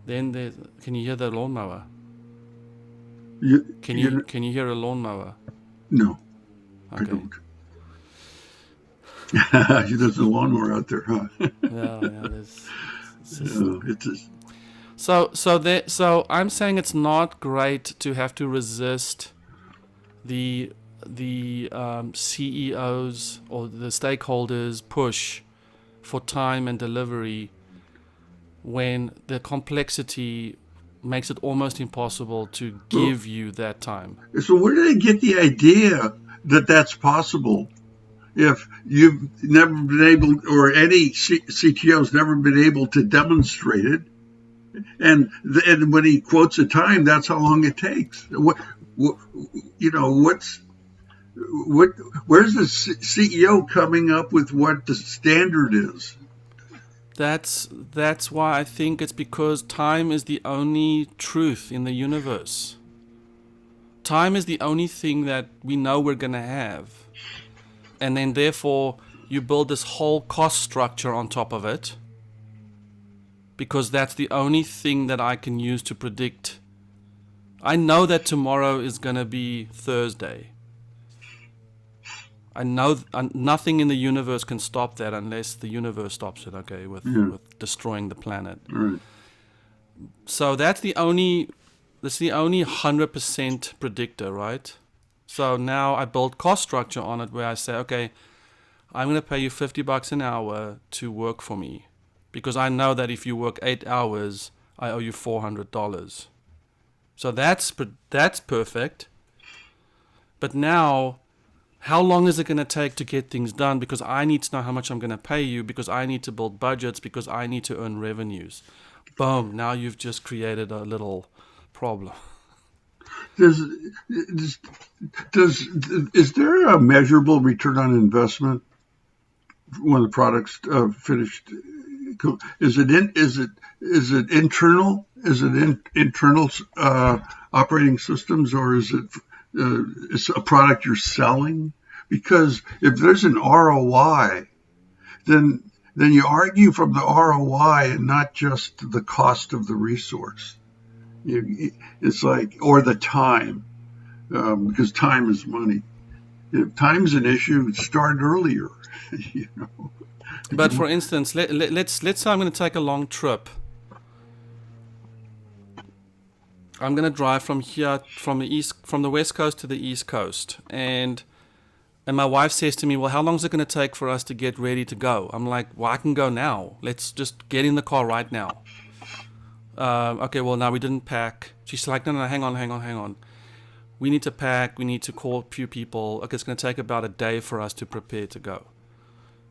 can you hear the lawnmower? Can you hear a lawnmower? No, Okay. I don't. There's a lawnmower out there, huh? So I'm saying it's not great to have to resist the CEOs or the stakeholders push for time and delivery when the complexity makes it almost impossible to give you that time. So where did they get the idea that that's possible? If you've never been able, or any CTO's never been able to demonstrate it, and when he quotes a time, that's how long it takes. Where's the CEO coming up with what the standard is? That's why I think it's because time is the only truth in the universe. Time is the only thing that we know we're going to have. And then therefore you build this whole cost structure on top of it because that's the only thing that I can use to predict. I know that tomorrow is going to be Thursday. I know nothing in the universe can stop that unless the universe stops it, with destroying the planet. Right. So that's the only this is the only 100% predictor, right? So now I build cost structure on it where I say, okay, I'm going to pay you $50 an hour to work for me, because I know that if you work 8 hours, I owe you $400. So that's perfect. But now, how long is it going to take to get things done? Because I need to know how much I'm going to pay you, because I need to build budgets, because I need to earn revenues. Boom, now you've just created a little problem. Does, is there a measurable return on investment when the product's finished? Is it internal? Is it internal operating systems, or is it it's a product you're selling? Because if there's an ROI, then you argue from the ROI and not just the cost of the resource. It's like, or the time, because time is money. If time's an issue, start earlier. You know. But for instance, let's say I'm going to take a long trip. I'm going to drive from here, from the west coast to the east coast, and my wife says to me, "Well, how long is it going to take for us to get ready to go?" I'm like, "Well, I can go now. Let's just get in the car right now." Okay, well, now we didn't pack. She's like, no, hang on. We need to pack. We need to call a few people. Okay, it's going to take about a day for us to prepare to go.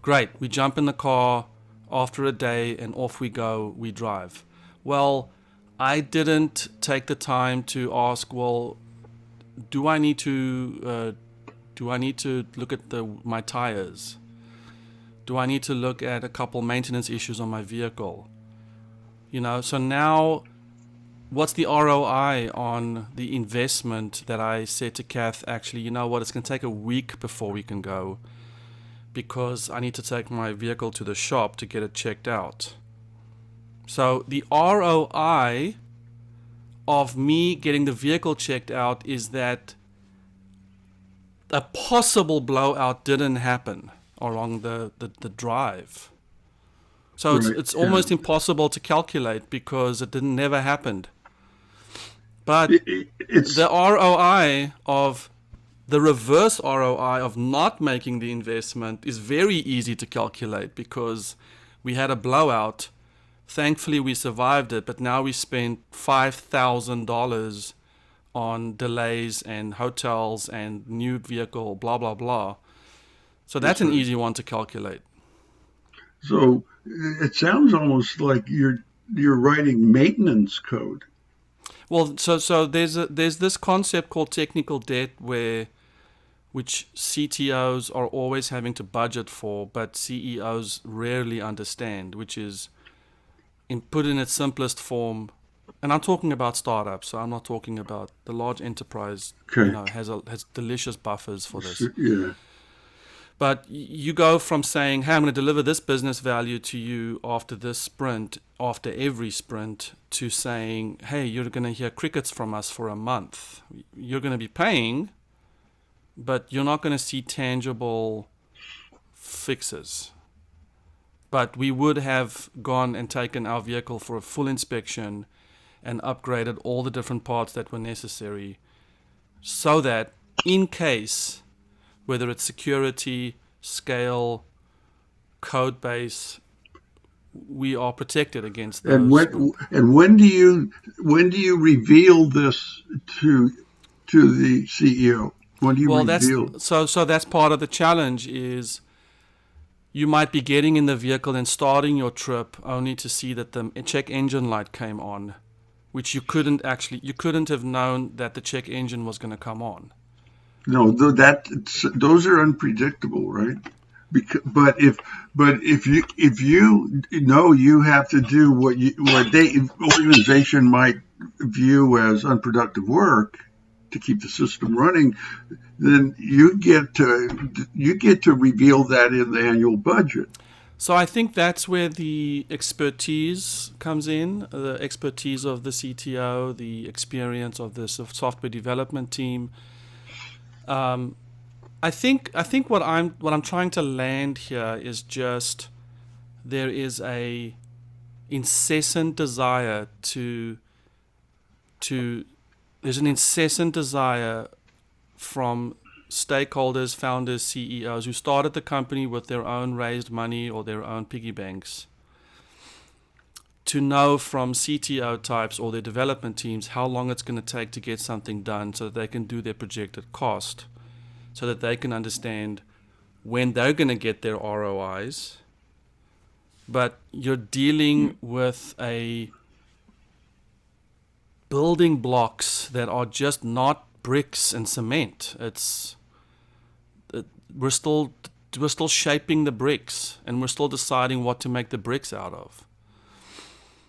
Great. We jump in the car after a day and off we go. We drive. Well, I didn't take the time to ask, well, do I need to look at my tires? Do I need to look at a couple maintenance issues on my vehicle? You know, so now what's the ROI on the investment that I said to Kath, actually, you know what, it's going to take a week before we can go, because I need to take my vehicle to the shop to get it checked out. So the ROI of me getting the vehicle checked out is that a possible blowout didn't happen along the drive. So it's almost impossible to calculate because it never happened. But the ROI of the reverse ROI of not making the investment is very easy to calculate, because we had a blowout. Thankfully, we survived it, but now we spent $5,000 on delays and hotels and new vehicle, blah, blah, blah. So that's an easy one to calculate. So it sounds almost like you're writing maintenance code. Well, so there's this concept called technical debt, which CTOs are always having to budget for, but CEOs rarely understand, which is, put in its simplest form, and I'm talking about startups, so I'm not talking about the large enterprise. Okay. You know, has delicious buffers for this. Yeah. But you go from saying, hey, I'm going to deliver this business value to you after this sprint, after every sprint, to saying, hey, you're going to hear crickets from us for a month. You're going to be paying, but you're not going to see tangible fixes. But we would have gone and taken our vehicle for a full inspection and upgraded all the different parts that were necessary, so that in case, whether it's security, scale, code base, we are protected against those. And when do you reveal this to the CEO? When do you reveal? So that's part of the challenge. Is you might be getting in the vehicle and starting your trip only to see that the check engine light came on, which you couldn't have known that the check engine was going to come on. No, those are unpredictable, right? But if you know you have to do what organization might view as unproductive work to keep the system running, then you get to reveal that in the annual budget. So I think that's where the expertise comes in, the expertise of the CTO, the experience of the software development team. I think what I'm trying to land here is just there is a incessant desire to there's an incessant desire from stakeholders, founders, CEOs who started the company with their own raised money or their own piggy banks to know from CTO types or their development teams how long it's going to take to get something done so that they can do their projected cost, so that they can understand when they're going to get their ROIs. But you're dealing with a building blocks that are just not bricks and cement. We're still shaping the bricks, and we're still deciding what to make the bricks out of.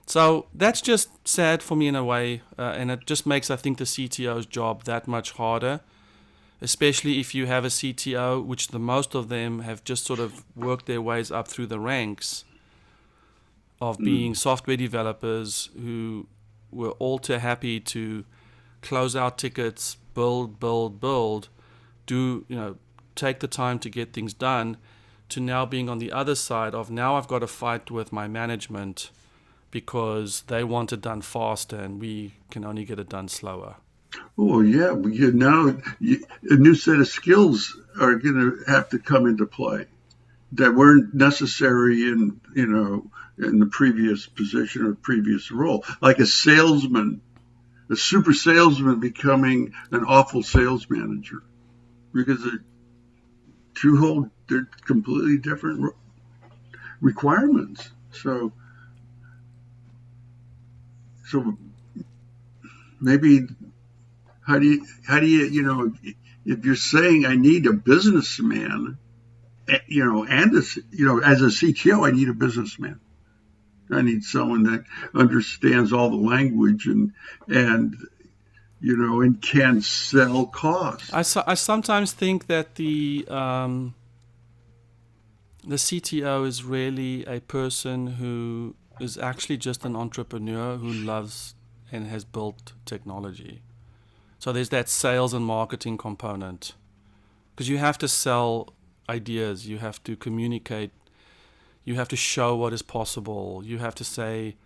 So that's just sad for me in a way, and it just makes, I think, the CTO's job that much harder, especially if you have a CTO, which the most of them have just sort of worked their ways up through the ranks of being software developers who were all too happy to close out tickets, build, take the time to get things done, to now being on the other side of, now I've got to fight with my management because they want it done faster and we can only get it done slower. Oh, yeah. A new set of skills are going to have to come into play that weren't necessary in the previous position or previous role. Like a salesman, a super salesman becoming an awful sales manager, because they're completely different requirements. So maybe how do you if you're saying I need a businessman, and as a CTO I need a businessman. I need someone that understands all the language and can sell costs. I sometimes think that the CTO is really a person who is actually just an entrepreneur who loves and has built technology. So there's that sales and marketing component, because you have to sell ideas, you have to communicate, you have to show what is possible, you have to say,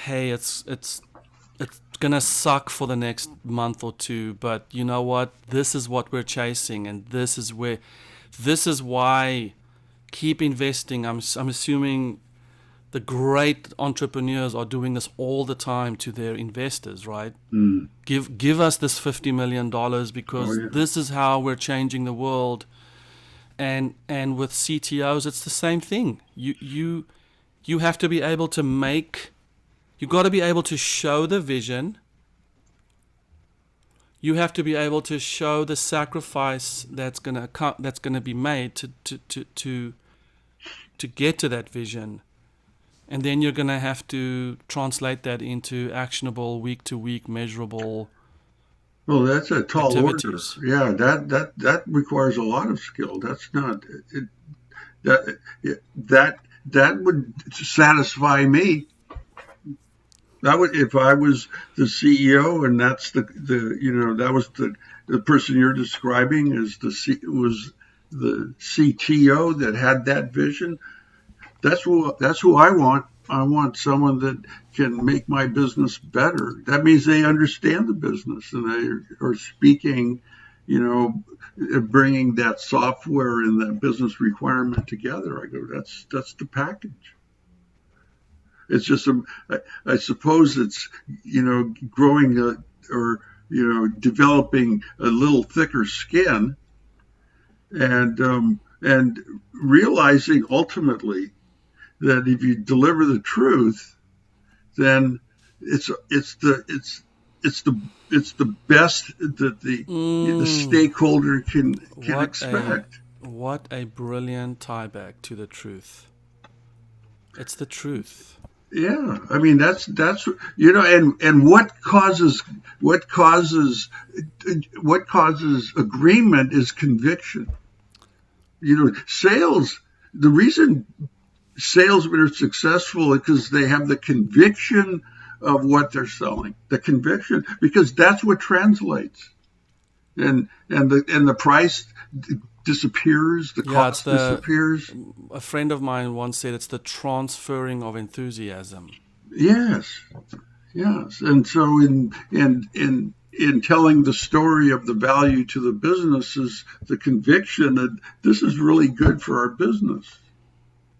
hey, it's gonna suck for the next month or two, but you know what, this is what we're chasing, and this is why keep investing. I'm assuming the great entrepreneurs are doing this all the time to their investors, right? Give us this $50 million because this is how we're changing the world. And with CTOs, it's the same thing. You have to be able to you got to be able to show the vision. You have to be able to show the sacrifice that's gonna be made to get to that vision. And then you're going to have to translate that into actionable, week-to-week, measurable Well, that's a tall activities. order. Yeah, that requires a lot of skill. That's not that would satisfy me. That would, if I was the CEO and that's that was the person you're describing as was the CTO that had that vision. That's who I want. I want someone that can make my business better. That means they understand the business and they are speaking, bringing that software and that business requirement together. I go, that's the package. It's just I suppose it's growing or developing a little thicker skin and realizing ultimately that if you deliver the truth, then it's the best that the stakeholder can expect. What a brilliant tie back to the truth. It's the truth. Yeah, I mean that's and what causes agreement is conviction. Sales. The reason salesmen are successful because they have the conviction of what they're selling. The conviction, because that's what translates, and the price disappears. The cost disappears. A friend of mine once said it's the transferring of enthusiasm. Yes, and so in in telling the story of the value to the business is the conviction that this is really good for our business.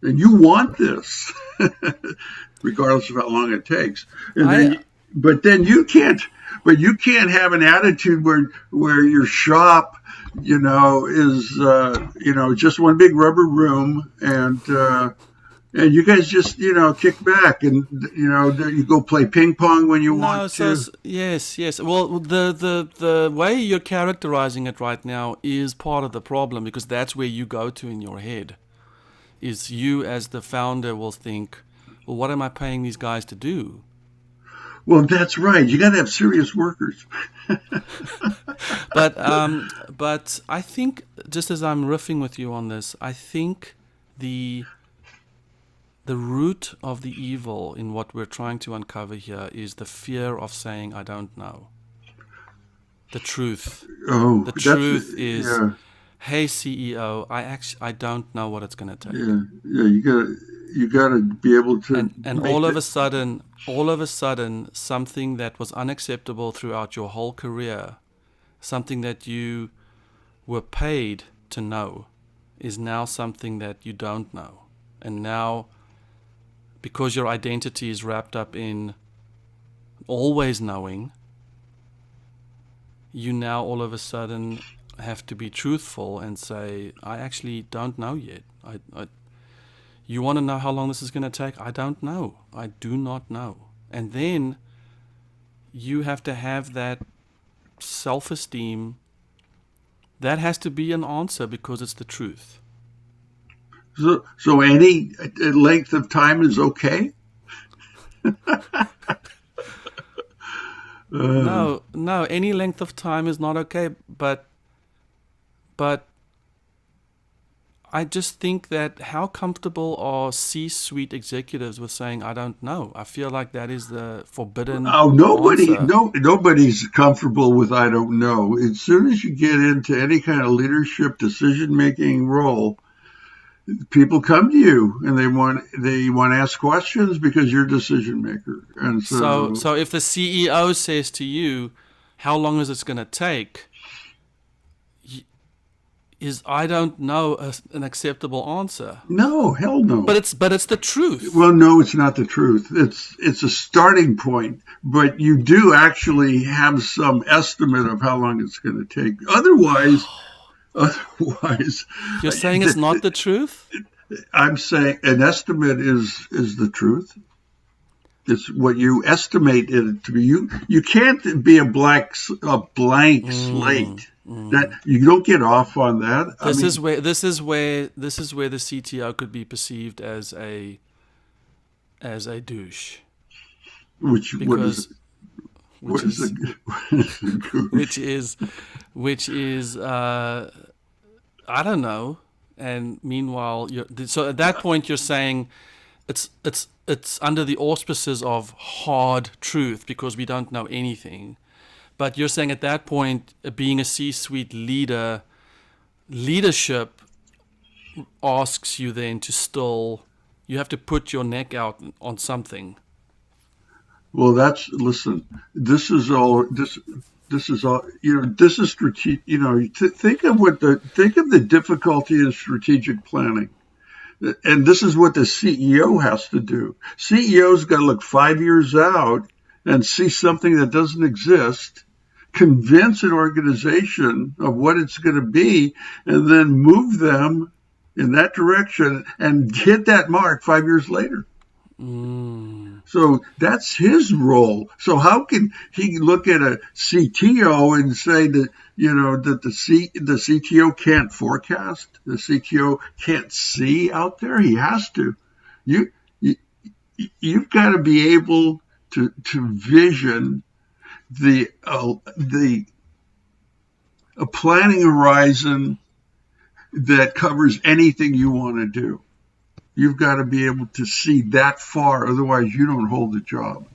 And you want this, regardless of how long it takes. And I then, but then you can't. But you can't have an attitude where your shop, is just one big rubber room, and you guys just kick back and you go play ping pong when you no. want to. Yes. Well, the way you're characterizing it right now is part of the problem, because that's where you go to in your head. Is you as the founder will think, well, what am I paying these guys to do? Well, that's right. You got to have serious workers. But I think, just as I'm riffing with you on this, I think the root of the evil in what we're trying to uncover here is the fear of saying I don't know. The truth. Oh, The truth is, yeah, hey CEO, I don't know what it's going to take. yeah. You gotta be able to And make all of a sudden, something that was unacceptable throughout your whole career, something that you were paid to know, is now something that you don't know. And now, because your identity is wrapped up in always knowing, you now all of a sudden have to be truthful and say, I actually don't know yet. You want to know how long this is going to take? I don't know. I do not know. And then you have to have that self-esteem. That has to be an answer, because it's the truth. So any length of time is okay. No, any length of time is not okay, but I just think that how comfortable are C-suite executives with saying, I don't know? I feel like that is the forbidden Oh, answer. nobody's comfortable with I don't know. As soon as you get into any kind of leadership decision making role, people come to you and they want to ask questions because you're a decision maker. And So if the CEO says to you, how long is it going to take? Is I don't know an acceptable answer? no, hell no. But it's the truth. Well, no, it's not the truth. It's a starting point, but you do actually have some estimate of how long it's going to take. Otherwise, You're saying it's not the truth? I'm saying an estimate is the truth. It's what you estimate it to be. You can't be a blank slate. That you don't get off on that. This is where the CTO could be perceived as a douche, which what is because what which is a is gooch? which is I don't know. And meanwhile, so at that point you're saying it's under the auspices of hard truth, because we don't know anything. But you're saying at that point, being a C-suite leadership asks you then to you have to put your neck out on something. Well, listen. This is all. This is all. This is strategic. Think of the difficulty in strategic planning. And this is what the CEO has to do. CEO's got to look 5 years out and see something that doesn't exist, convince an organization of what it's going to be, and then move them in that direction and hit that mark 5 years later. So that's his role. So how can he look at a CTO and say that that the CTO can't forecast, the CTO can't see out there? He has to. You, you you've got to be able to vision a planning horizon that covers anything you want to do. You've got to be able to see that far, otherwise you don't hold the job,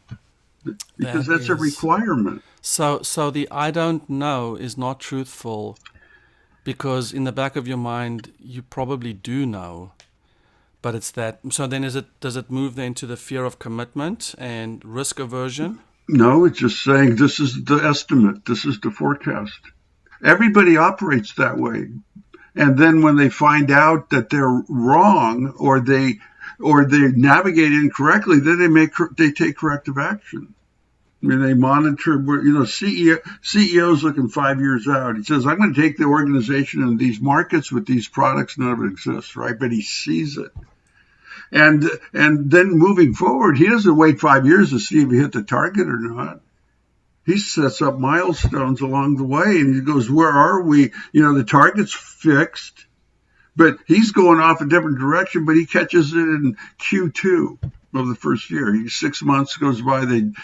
because that's a requirement. So the I don't know is not truthful, because in the back of your mind you probably do know, but it's that. So then does it move then to the fear of commitment and risk aversion? No, it's just saying this is the estimate, this is the forecast. Everybody operates that way. And then when they find out that they're wrong or they navigate incorrectly, then they take corrective action. I mean, they monitor, CEO's looking 5 years out. He says, I'm going to take the organization in these markets with these products. None of it exists, right? But he sees it. And then moving forward, he doesn't wait 5 years to see if he hit the target or not. He sets up milestones along the way, and he goes, where are we? The target's fixed, but he's going off a different direction, but he catches it in Q2 of the first year. 6 months goes by, and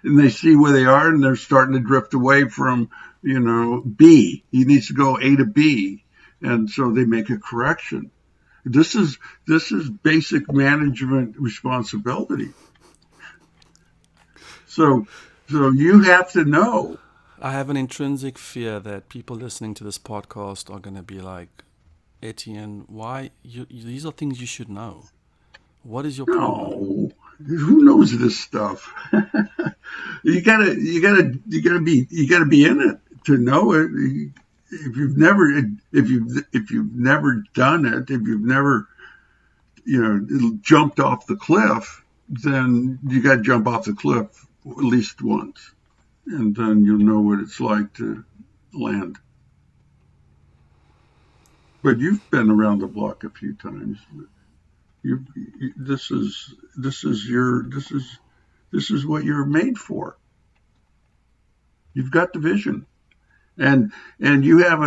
they see where they are, and they're starting to drift away from, B. He needs to go A to B, and so they make a correction. This is basic management responsibility. So you have to know. I have an intrinsic fear that people listening to this podcast are going to be like, Etienne, why? These are things you should know. What is your problem? No, who knows this stuff? you gotta be in it to know it. If you've never done it, if you've never jumped off the cliff, then you got to jump off the cliff at least once, and then you'll know what it's like to land. But you've been around the block a few times. This is what you're made for. You've got the vision, and you have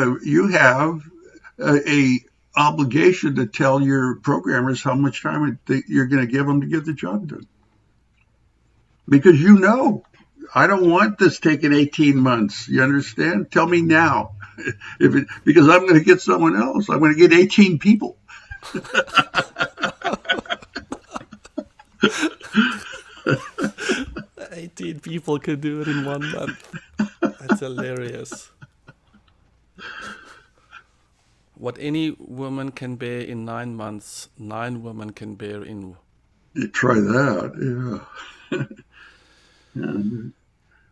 a obligation to tell your programmers how much time you're going to give them to get the job done. Because I don't want this taking 18 months. You understand? Tell me now, because I'm going to get someone else. I'm going to get 18 people. 18 people could do it in 1 month. That's hilarious. What any woman can bear in 9 months, 9 women can bear in... You try that, yeah.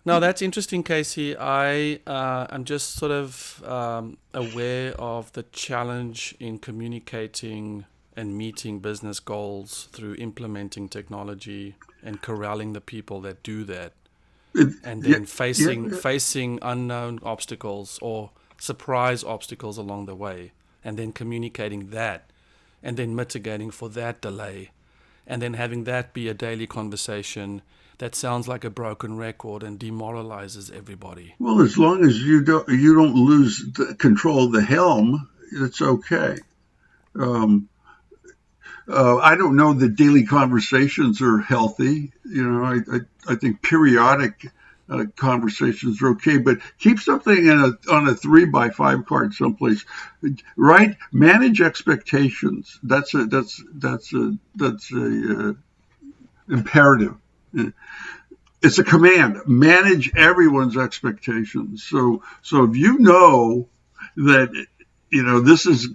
No, that's interesting, Casey. I'm just sort of aware of the challenge in communicating and meeting business goals through implementing technology and corralling the people that do that, and then facing unknown obstacles or surprise obstacles along the way, and then communicating that, and then mitigating for that delay, and then having that be a daily conversation that sounds like a broken record and demoralizes everybody. Well, as long as you don't lose control of the helm, it's okay. I don't know that daily conversations are healthy. I think periodic conversations are okay, but keep something on a 3x5 card someplace, right? Manage expectations. That's a imperative. It's a command. Manage everyone's expectations. So if you know that this is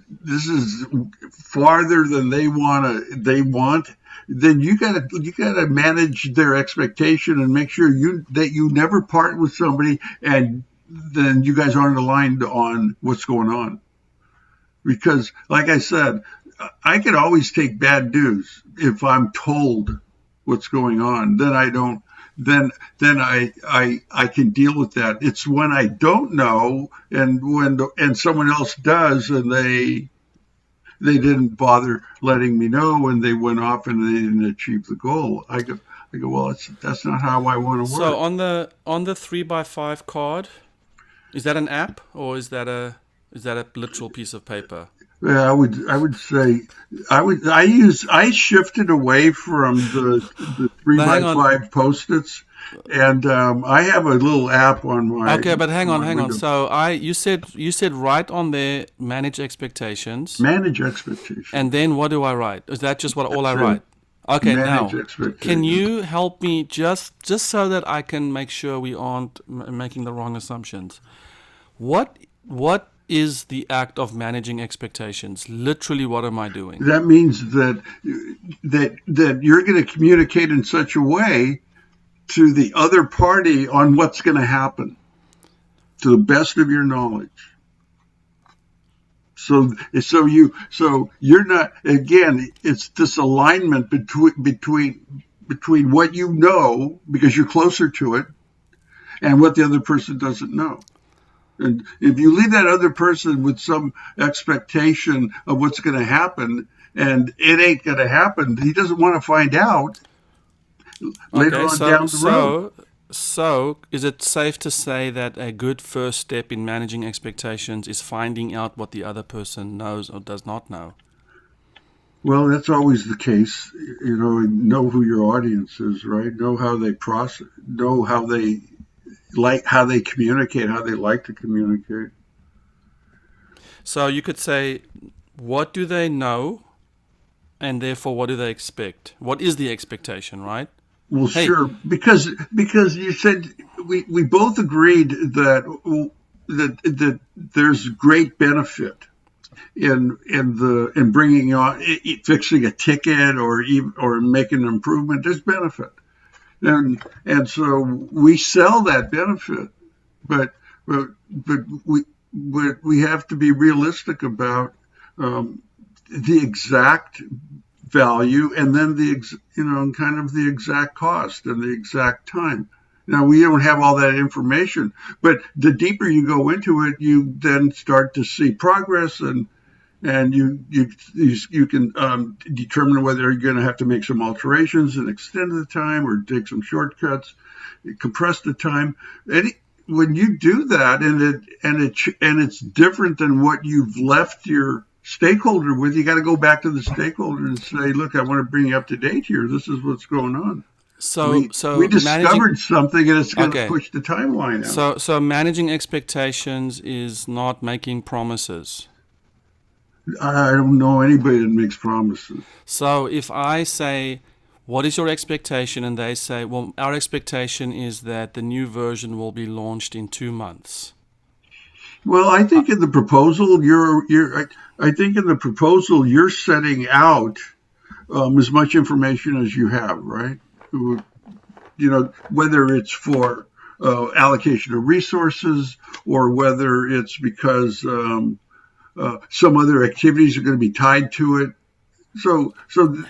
farther than they want, then you gotta manage their expectation and make sure that you never part with somebody, and then you guys aren't aligned on what's going on. Because, like I said, I can always take bad news if I'm told what's going on. Then I don't. Then I can deal with that. It's when I don't know, and someone else does, and they didn't bother letting me know, and they went off and they didn't achieve the goal. I go, well, that's not how I want to work. So on the 3x5 card, is that an app or is that a literal piece of paper? Yeah, I would say I shifted away from the 3x5 Post-its, and I have a little app on my. Okay, but hang on. So you said write on there, manage expectations. Manage expectations. And then what do I write? Is that just all I write? Okay, now can you help me just so that I can make sure we aren't making the wrong assumptions? What is the act of managing expectations? Literally, what am I doing? That means that you're going to communicate in such a way to the other party on what's going to happen to the best of your knowledge. So you're not, again, it's this alignment between what you know because you're closer to it and what the other person doesn't know. And if you leave that other person with some expectation of what's going to happen and it ain't going to happen, he doesn't want to find out later Okay, on down the road. so is it safe to say that a good first step in managing expectations is finding out what the other person knows or does not know? Well, that's always the case. Know who your audience is, right? Know how they process, know how they communicate, how they like to communicate. So you could say, what do they know, and therefore what do they expect? What is the expectation, right? Well, Hey, sure, because you said we both agreed that there's great benefit in bringing on fixing a ticket or making an improvement. There's benefit, and so we sell that benefit, but but we have to be realistic about the exact value and then kind of the exact cost and the exact time. Now we don't have all that information, but the deeper you go into it, you then start to see progress and you can determine whether you're going to have to make some alterations and extend the time or take some shortcuts, compress the time. When you do that, and it's different than what you've left your stakeholder with, you got to go back to the stakeholder and say, "Look, I want to bring you up to date here. This is what's going on. We so managing. discovered something, and it's going to Okay, push the timeline out." so managing expectations is not making promises. I don't know anybody that makes promises. So if I say, what is your expectation? And they say, well, our expectation is that the new version will be launched in 2 months. Well, I Uh, think in the proposal I think in the proposal you're setting out as much information as you have, right? Whether it's for allocation of resources or whether it's because some other activities are going to be tied to it. So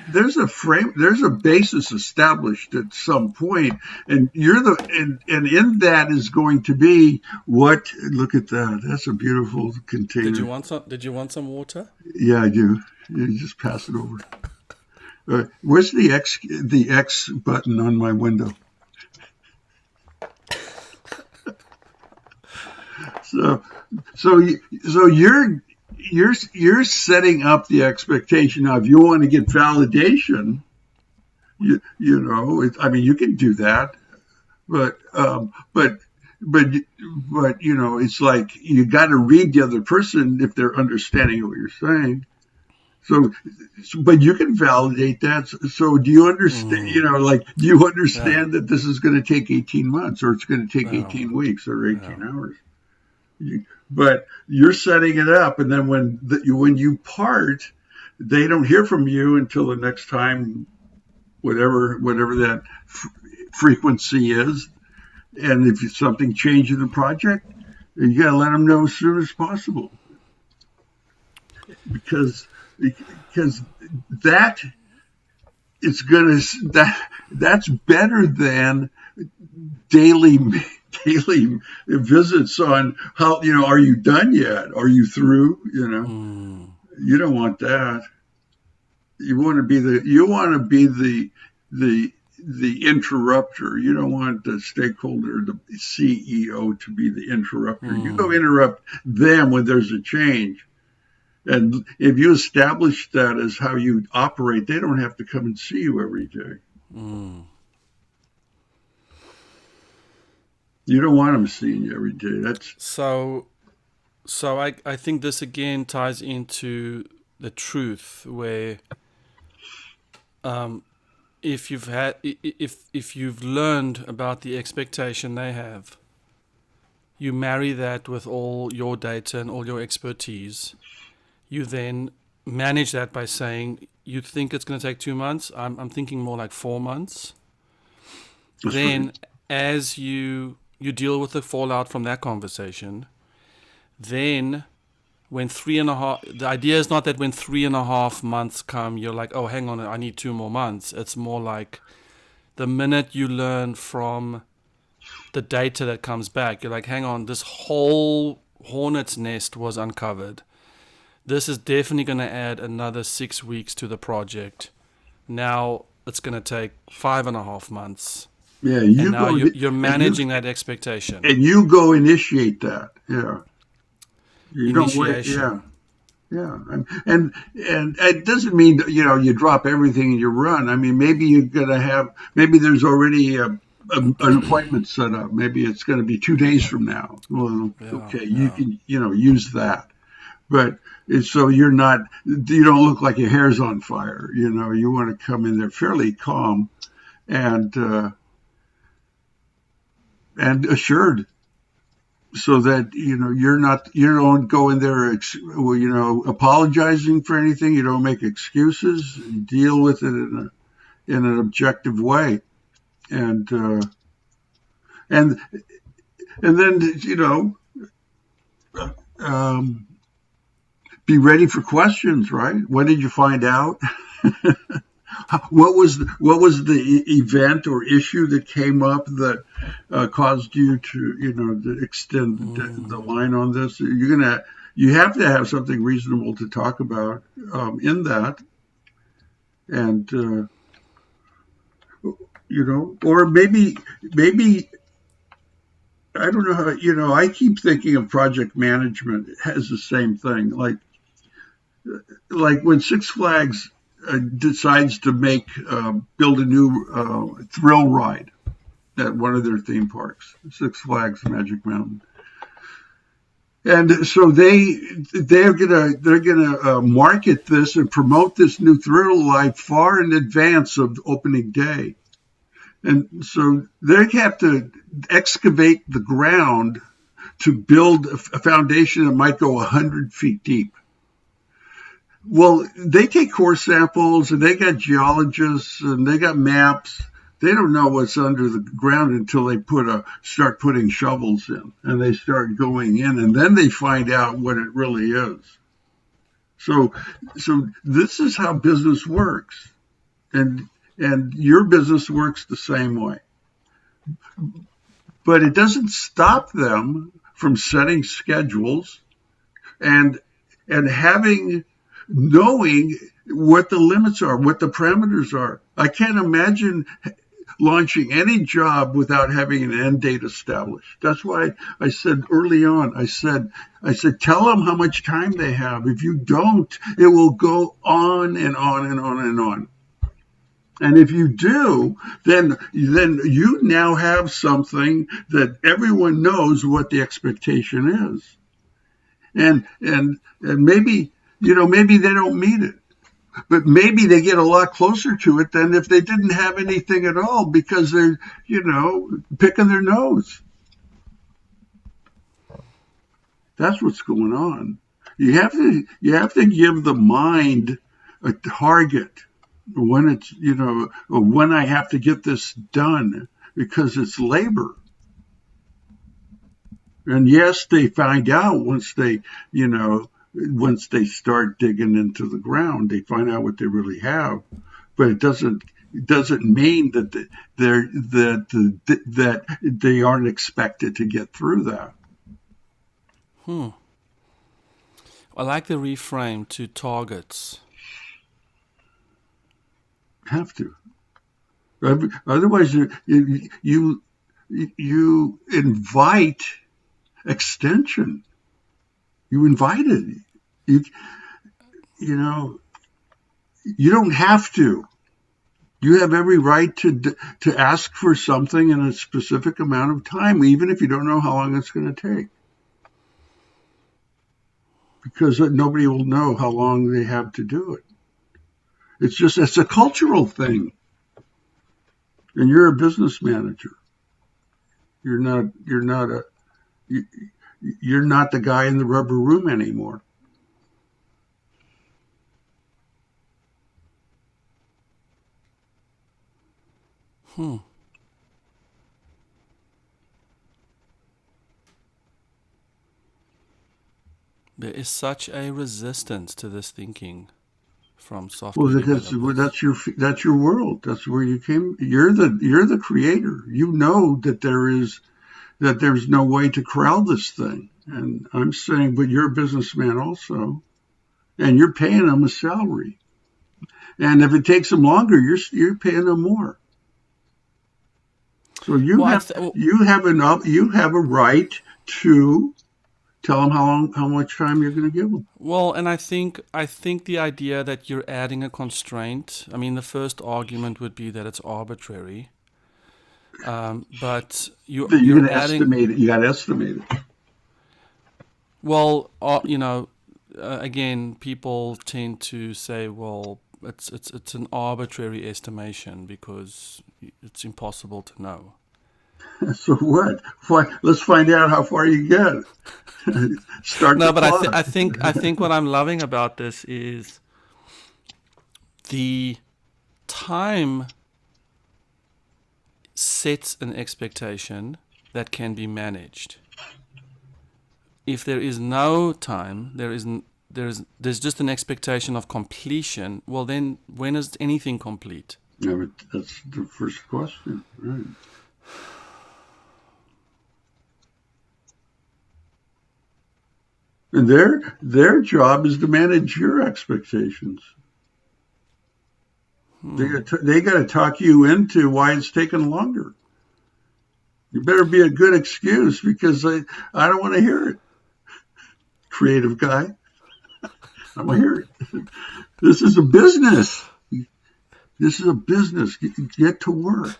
there's a basis established at some point, and and in that is going to be what. Look at that. That's a beautiful container. Did you want some water? Yeah, I do. You just pass it over. Where's the X button on my window? So so you're setting up the expectation. Now, if you want to get validation, I mean, you can do that, but but it's like you got to read the other person if they're understanding what you're saying. So, but you can validate that. So, do you understand? Mm, Do you yeah. understand that this is going to take 18 months, or it's going to take Oh, 18 weeks, or yeah. 18 hours? But you're setting it up, and then when you part, they don't hear from you until the next time, whatever that frequency is. And if something changes in the project, you got to let them know as soon as possible because because that it's gonna that's better than daily daily visits on how are you done yet? Are you through? Mm, You don't want that. You want to be the interrupter. You don't want the stakeholder, the CEO, to be the interrupter. You go mm, interrupt them when there's a change. And if you establish that as how you operate, they don't have to come and see you every day. mm. You don't want them seeing you every day. That's So, so I think this again ties into the truth where um, if you've learned about the expectation they have, you marry that with all your data and all your expertise. You then manage that by saying, you think it's going to take 2 months. I'm thinking more like 4 months. That's right. Then, as you deal with the fallout from that conversation, then when the idea is not that when 3.5 months come, you're like, oh, hang on, I need 2 more months. It's more like the minute you learn from the data that comes back, you're like, hang on, this whole hornet's nest was uncovered. This is definitely going to add another 6 weeks to the project. Now it's going to take 5.5 months. Yeah, And you now go you're and you managing that expectation. and you go initiate that. Yeah, you don't wait. Initiation. Yeah, yeah, and it doesn't mean you drop everything and you run. I mean, maybe you're gonna have maybe there's already an appointment set up. Maybe it's going to be 2 days from now. Well, Yeah, okay, you yeah. can use that, but so you don't look like your hair's on fire. You want to come in there fairly calm and assured, so that you don't go in there apologizing for anything. You don't make excuses. You deal with it in an objective way, and and and then um, be ready for questions. Right? When did you find out? What was the event or issue that came up that caused you to extend the line on this? You have to have something reasonable to talk about in that, and or maybe I don't know how I keep thinking of project management as the same thing, like when Six Flags decides to build a new thrill ride at one of their theme parks, Six Flags Magic Mountain. And so they're gonna market this and promote this new thrill ride far in advance of opening day, and so they have to excavate the ground to build a foundation that might go 100 feet deep. Well, they take core samples and they got geologists and they got maps. They don't know what's under the ground until they start putting shovels in and they start going in, and then they find out what it really is. So, so this is how business works, and your business works the same way. But it doesn't stop them from setting schedules and knowing what the limits are, what the parameters are. I can't imagine launching any job without having an end date established. That's why I said early on, I said, tell them how much time they have. If you don't, it will go on and on and on and on. And if you do, then you now have something that everyone knows what the expectation is. And maybe, maybe they don't meet it, but maybe they get a lot closer to it than if they didn't have anything at all, because they're, picking their nose. That's what's going on. You have to give the mind a target when it's, when I have to get this done, because it's labor. And yes, they find out once they start digging into the ground, they find out what they really have. But it doesn't mean that they aren't expected to get through that. I like the reframe to targets. Have to. Otherwise, you invite extension. You invite it. You you know you don't have to. You have every right to ask for something in a specific amount of time, even if you don't know how long it's going to take, because nobody will know how long they have to do it. It's a cultural thing, and you're a business manager. You, you're not the guy in the rubber room anymore. There is such a resistance to this thinking from Well, software developers. that's your world. That's where you came. You're the creator. You know that there's no way to corral this thing. And I'm saying, but you're a businessman also, and you're paying them a salary. And if it takes them longer, you're paying them more. So Well, you have a right to tell them how much time you're going to give them. well, and I think the idea that you're adding a constraint. I mean, the first argument would be that it's arbitrary, but You're you're going to adding. estimate it. You got to estimate it. Well, again, people tend to say, well, it's an arbitrary estimation because it's impossible to know. So what? Let's find out how far you get. Start No, the but clock. I think what I'm loving about this is the time sets an expectation that can be managed. If there is no time, there's just an expectation of completion. Well, then when is anything complete? Yeah, but that's the first question, right? And their job is to manage your expectations. They got to talk you into why it's taking longer. You better be a good excuse because I don't want to hear it. Creative guy, I don't want to hear it. This is a business. This is a business. Get to work.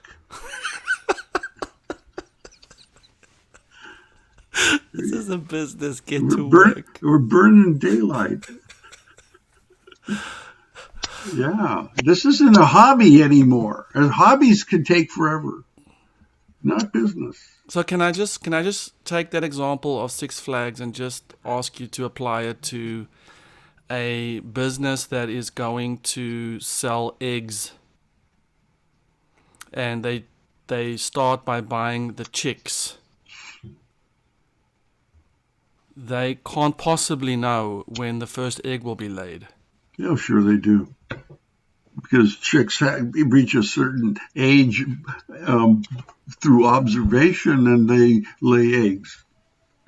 This is a business. Get We're, to burn, work. we're burning daylight. Yeah, this isn't a hobby anymore. And hobbies can take forever, not business. So can I just take that example of Six Flags and just ask you to apply it to a business that is going to sell eggs, and they start by buying the chicks. They can't possibly know when the first egg will be laid. Yeah, sure they do. Because chicks reach a certain age through observation and they lay eggs.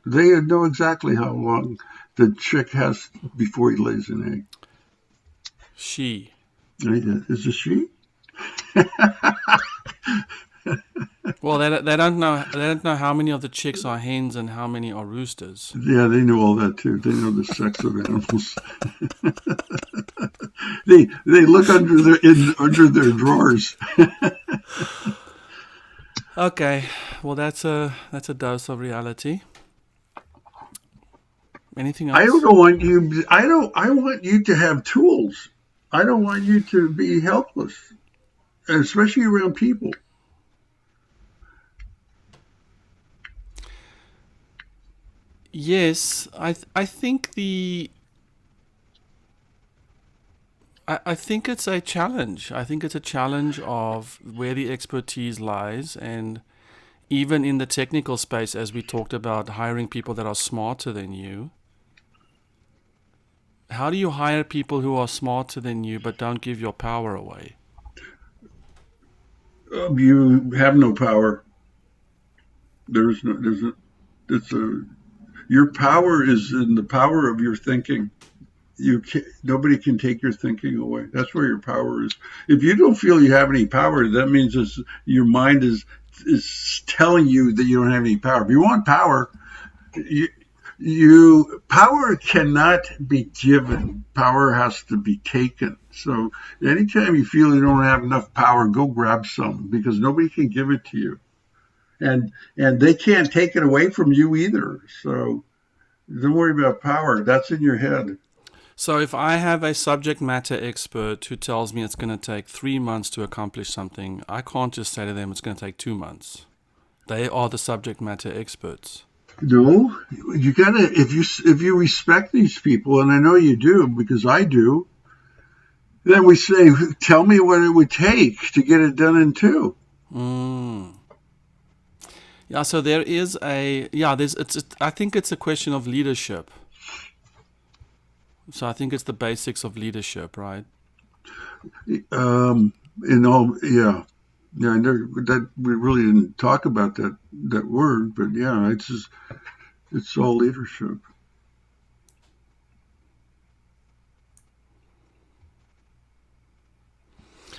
They know exactly how long the chick has before he lays an egg. She. Is it she? Well, they don't know. They don't know how many of the chicks are hens and how many are roosters. Yeah, they know all that too. They know the sex of animals. They look under their drawers. Okay, well that's a dose of reality. Anything I else? don't want you. I want you to have tools. I don't want you to be helpless, especially around people. Yes, I think I think it's a challenge. I think it's a challenge of where the expertise lies, and even in the technical space, as we talked about hiring people that are smarter than you. How do you hire people who are smarter than you but don't give your power away? You have no power. There's no. There's a. It's a. Your power is in the power of your thinking. Nobody can take your thinking away. That's where your power is. If you don't feel you have any power, that means your mind is telling you that you don't have any power. If you want power, power cannot be given. Power has to be taken. So anytime you feel you don't have enough power, go grab some because nobody can give it to you, and they can't take it away from you either. So don't worry about power. That's in your head. So if I have a subject matter expert who tells me it's going to take 3 months to accomplish something, I can't just say to them it's going to take 2 months. They are the subject matter experts. No, you gotta if you respect these people, and I know you do because I do. Then we say, tell me what it would take to get it done in two. Yeah, so there is I think it's a question of leadership. So I think it's the basics of leadership, right? In all, yeah. Yeah, I never, that we really didn't talk about that word, but yeah, it's all leadership.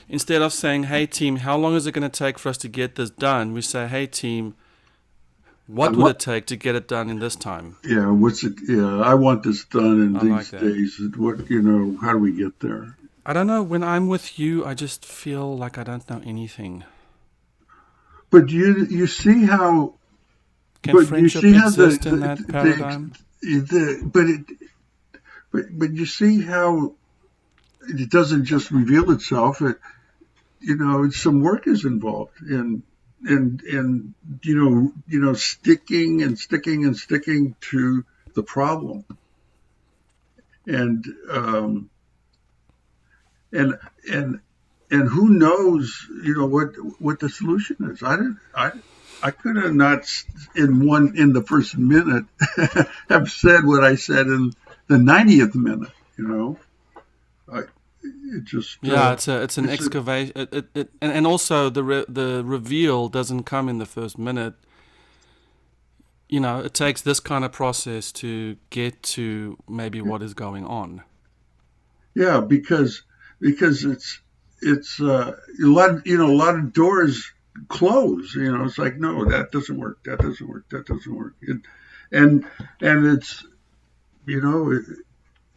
Instead of saying, "Hey team, how long is it going to take for us to get this done?" we say, "Hey team, I what would want, it take to get it done in this time?" yeah, what's it? Yeah, I want this done in I like these that. days. What how do we get there? I don't know. When I'm with you, I just feel like I don't know anything. But you see how, Can but you friendship see how exist in that paradigm? but but you see how it doesn't just reveal itself. Some work is involved in sticking and sticking and sticking to the problem, and and and and who knows, what the solution is. I could have not in the first minute have said what I said in the 90th minute. I it just Yeah, it's an it's a, excavation. And also the reveal doesn't come in the first minute. It takes this kind of process to get to maybe what is going on. yeah, because it's a lot of doors close. It's like, no, that doesn't work, that doesn't work, that doesn't work. And and you know it,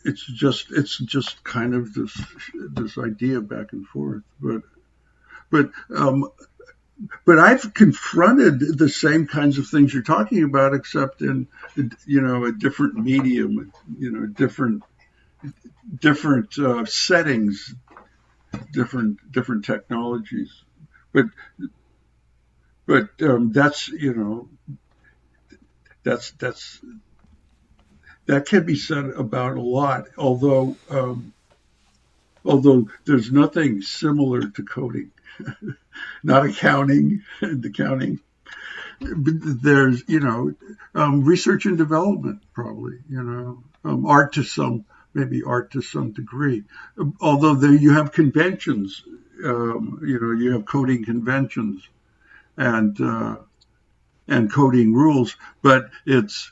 it's just kind of this idea back and forth. But um, but I've confronted the same kinds of things you're talking about, except in a different medium, different settings, different technologies. But that's that can be said about a lot. Although there's nothing similar to coding, not accounting and accounting. But there's research and development, probably, art to some, maybe art to some degree. Although there you have conventions, you have coding conventions and coding rules, but it's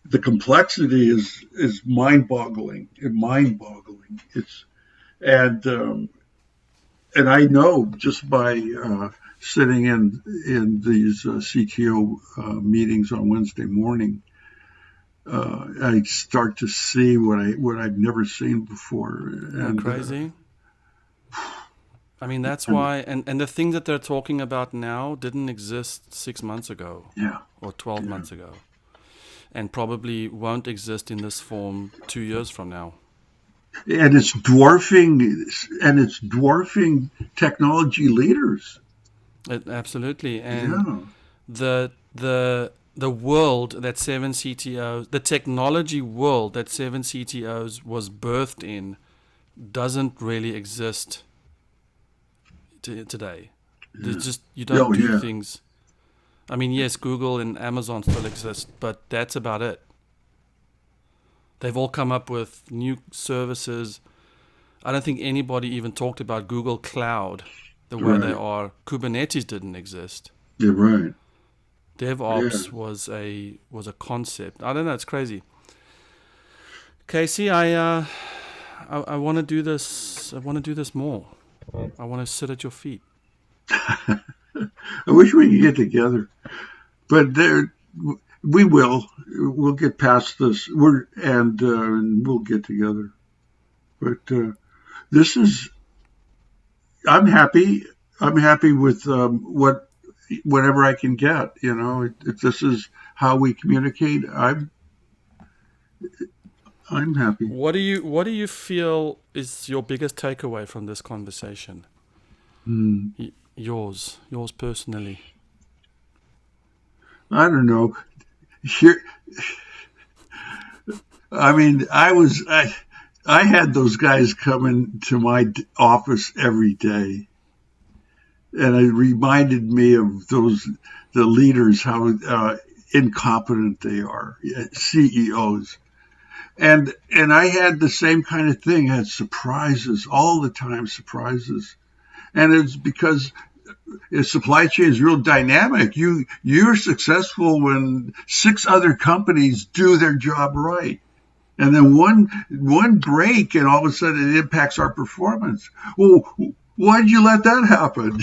the complexity is mind-boggling. It's and I know just by sitting in these CTO meetings on Wednesday morning, I start to see what I've never seen before, Isn't that crazy? I mean, that's and why, and the things that they're talking about now didn't exist 6 months ago yeah, or 12 yeah, months ago, and probably won't exist in this form 2 years from now. and it's dwarfing technology leaders. Absolutely, and Yeah, the world that seven CTOs, the technology world that seven CTOs was birthed in, doesn't really exist today. There's yeah, just you don't oh do yeah, things. I mean, yes, Google and Amazon still exist, but that's about it. They've all come up with new services. I don't think anybody even talked about Google Cloud the way they right, are. Kubernetes didn't exist. you're right, yeah. DevOps was a concept. I don't know. It's crazy. Casey, I want to do this. I want to do this more. I want to sit at your feet. I wish we could get together, but we will. We'll get past this. We'll get together. But this is. I'm happy. I'm happy with whatever I can get. If this is how we communicate, I'm happy. What do you feel is your biggest takeaway from this conversation? Hmm. Yours personally. I don't know. Here, I mean, I had those guys coming to my office every day, and it reminded me of the leaders, how incompetent they are, CEOs. And I had the same kind of thing. I had surprises all the time, surprises. And it's because supply chain is real dynamic. You're successful when 6 other companies do their job right. And then one break, and all of a sudden it impacts our performance. Well, why did you let that happen?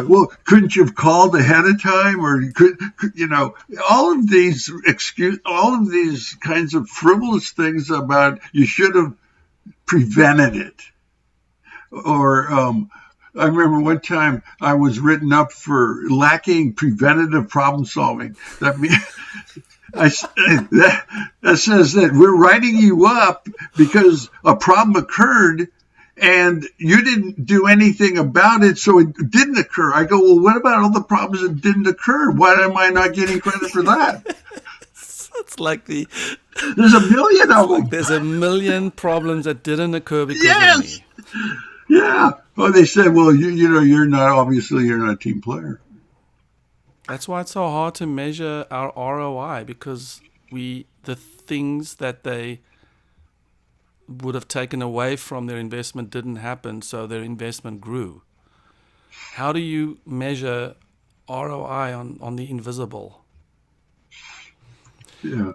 Well, couldn't you have called ahead of time, or all of these kinds of frivolous things about you should have prevented it. Or I remember one time I was written up for lacking preventative problem solving. That means that says that we're writing you up because a problem occurred and you didn't do anything about it, so it didn't occur. I go, well, what about all the problems that didn't occur? Why am I not getting credit for that? It's like there's a million of them. There's a million problems that didn't occur because of me. Yeah. Well, they said, well, you're not a team player. That's why it's so hard to measure our ROI, because the things that they would have taken away from their investment didn't happen, so their investment grew. How do you measure ROI on the invisible? Yeah.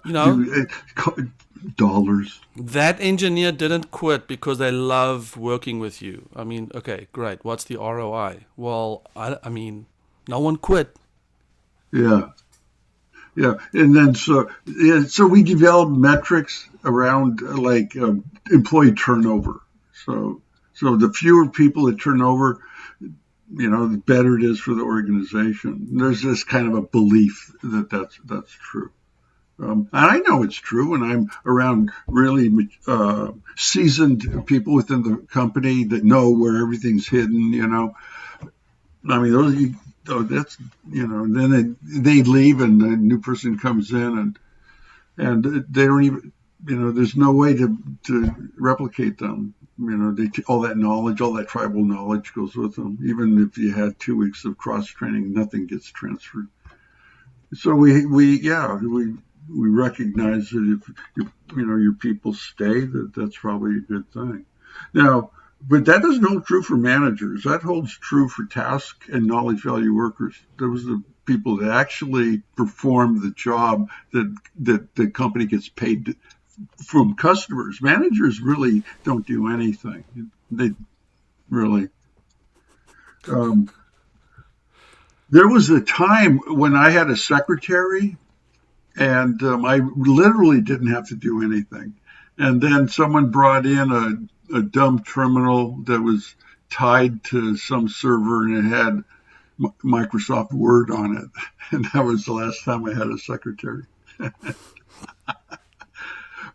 Dollars. That engineer didn't quit because they love working with you. I mean, okay, great. What's the ROI? Well, I mean, no one quit. Yeah. Yeah. And then so we developed metrics around employee turnover. So the fewer people that turn over, the better it is for the organization. There's this kind of a belief that that's true. And I know it's true when I'm around really seasoned people within the company that know where everything's hidden, I mean, that's, then they leave and a new person comes in and they don't even, there's no way to replicate them. All that knowledge, all that tribal knowledge goes with them. Even if you had 2 weeks of cross training, nothing gets transferred. So we recognize that if your people stay, that's probably a good thing. Now, but that doesn't hold true for managers. That holds true for task and knowledge value workers. Those are the people that actually perform the job that the company gets paid from customers. Managers really don't do anything. They really. There was a time when I had a secretary, and I literally didn't have to do anything. And then someone brought in a dumb terminal that was tied to some server, and it had Microsoft Word on it. And that was the last time I had a secretary.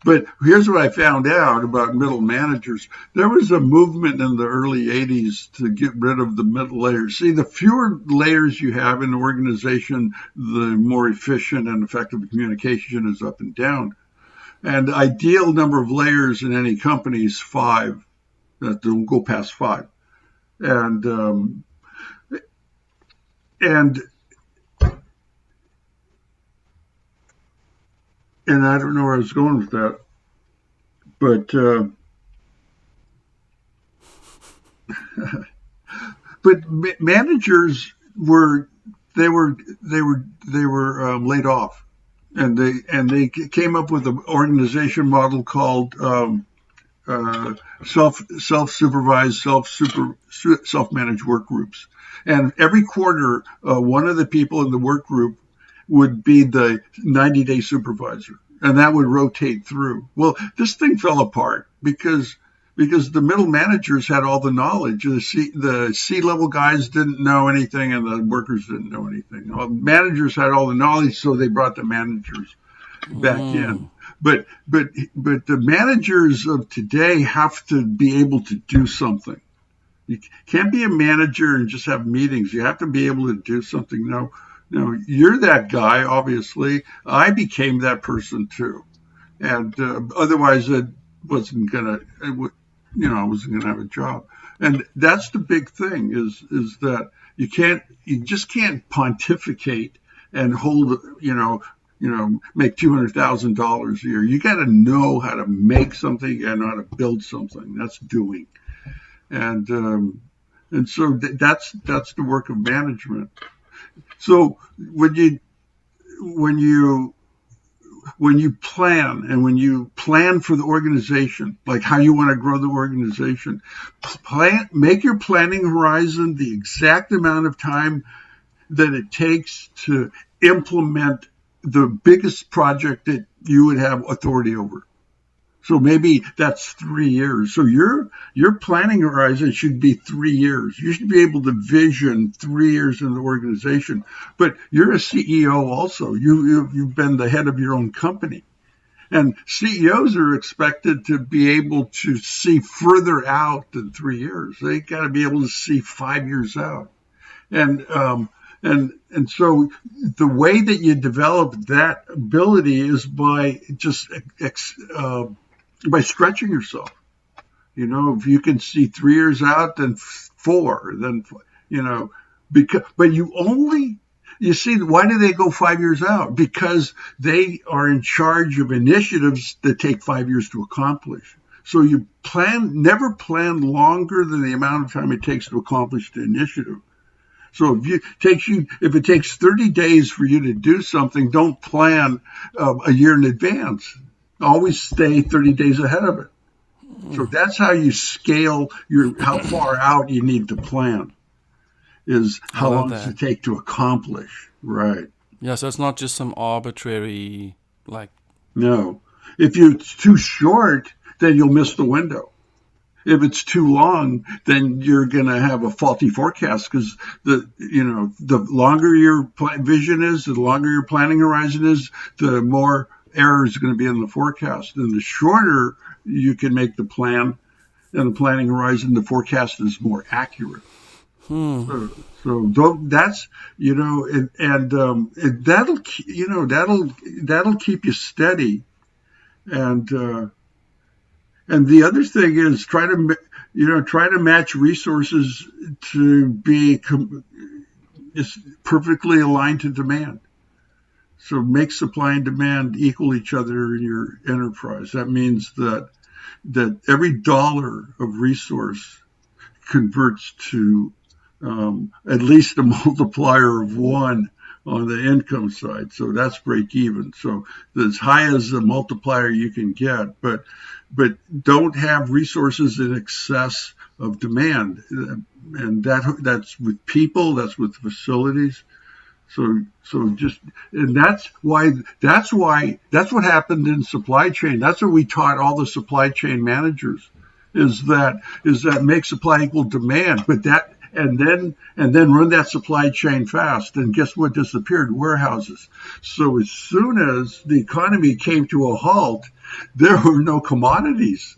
But here's what I found out about middle managers. There was a movement in the early 80s to get rid of the middle layers. See, the fewer layers you have in the organization, the more efficient and effective communication is up and down. And the ideal number of layers in any company is 5. That don't go past 5. And I don't know where I was going with that, but managers were laid off, and they came up with an organization model called self-supervised, self-managed work groups. And every quarter, one of the people in the work group would be the 90-day supervisor, and that would rotate through. Well, this thing fell apart because the middle managers had all the knowledge. The C-level guys didn't know anything, and the workers didn't know anything. Managers had all the knowledge, so they brought the managers back in. But the managers of today have to be able to do something. You can't be a manager and just have meetings. You have to be able to do something. No, you're that guy, obviously. I became that person too. And otherwise I wasn't going to have a job. And that's the big thing is that you just can't pontificate and hold, make $200,000 a year. You got to know how to make something and how to build something. That's doing. And so that's the work of management. So when you plan for the organization, like how you want to grow the organization, make your planning horizon the exact amount of time that it takes to implement the biggest project that you would have authority over. So maybe that's 3 years. So your planning horizon should be 3 years. You should be able to vision 3 years in the organization. But you're a CEO also. You've been the head of your own company. And CEOs are expected to be able to see further out than 3 years. They got to be able to see 5 years out. And so the way that you develop that ability is by just by stretching yourself. If you can see 3 years out, then 4, but you see, why do they go 5 years out? Because they are in charge of initiatives that take 5 years to accomplish. So you never plan longer than the amount of time it takes to accomplish the initiative. So if it takes 30 days for you to do something, don't plan a year in advance. Always stay 30 days ahead of it. So that's how you scale how far out you need to plan, is how long does it take to accomplish. Right. Yeah, so it's not just some arbitrary, No. If it's too short, then you'll miss the window. If it's too long, then you're going to have a faulty forecast, because the longer your vision is, the longer your planning horizon is, the more error is going to be in the forecast. And the shorter you can make the plan and the planning horizon, the forecast is more accurate. So that's, that'll keep you steady. And the other thing is try to match resources to be perfectly aligned to demand. So make supply and demand equal each other in your enterprise. That means that every dollar of resource converts to at least a multiplier of 1 on the income side. So that's break even. So as high as the multiplier you can get, but don't have resources in excess of demand. And that's with people, that's with facilities. So that's what happened in supply chain. That's what we taught all the supply chain managers, is that make supply equal demand, and then run that supply chain fast. And guess what disappeared? Warehouses. So as soon as the economy came to a halt, there were no commodities,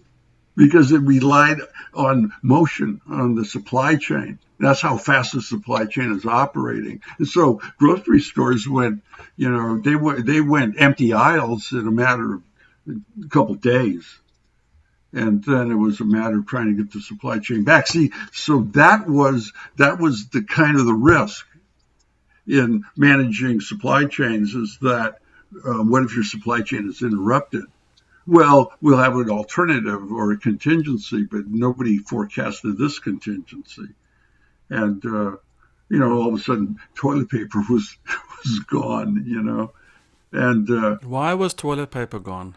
because it relied on motion on the supply chain. That's how fast the supply chain is operating. And so grocery stores went empty aisles in a matter of a couple of days. And then it was a matter of trying to get the supply chain back. See, so that was the kind of the risk in managing supply chains, is that what if your supply chain is interrupted? Well, we'll have an alternative or a contingency, but nobody forecasted this contingency. And, all of a sudden toilet paper was gone, And why was toilet paper gone?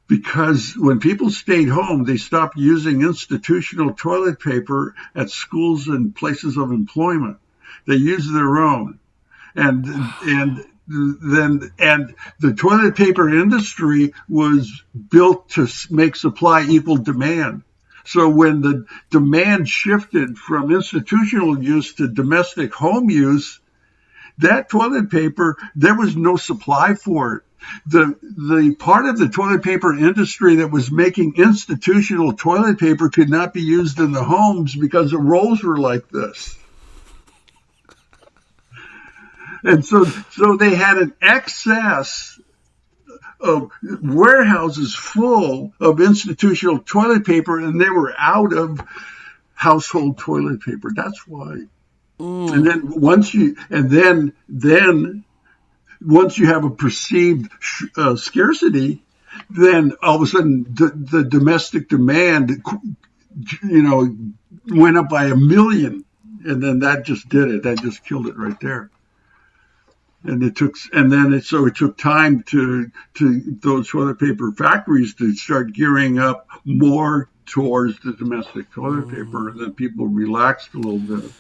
Because when people stayed home, they stopped using institutional toilet paper at schools and places of employment. They used their own. And the toilet paper industry was built to make supply equal demand. So when the demand shifted from institutional use to domestic home use, that toilet paper, there was no supply for it. The part of the toilet paper industry that was making institutional toilet paper could not be used in the homes because the rolls were like this. And so they had an excess of warehouses full of institutional toilet paper, and they were out of household toilet paper. That's why. And then once you have a perceived scarcity, then all of a sudden the domestic demand, went up by 1 million, and then that just did it. That just killed it right there. And it took time to those toilet paper factories to start gearing up more towards the domestic toilet paper, and then people relaxed a little bit.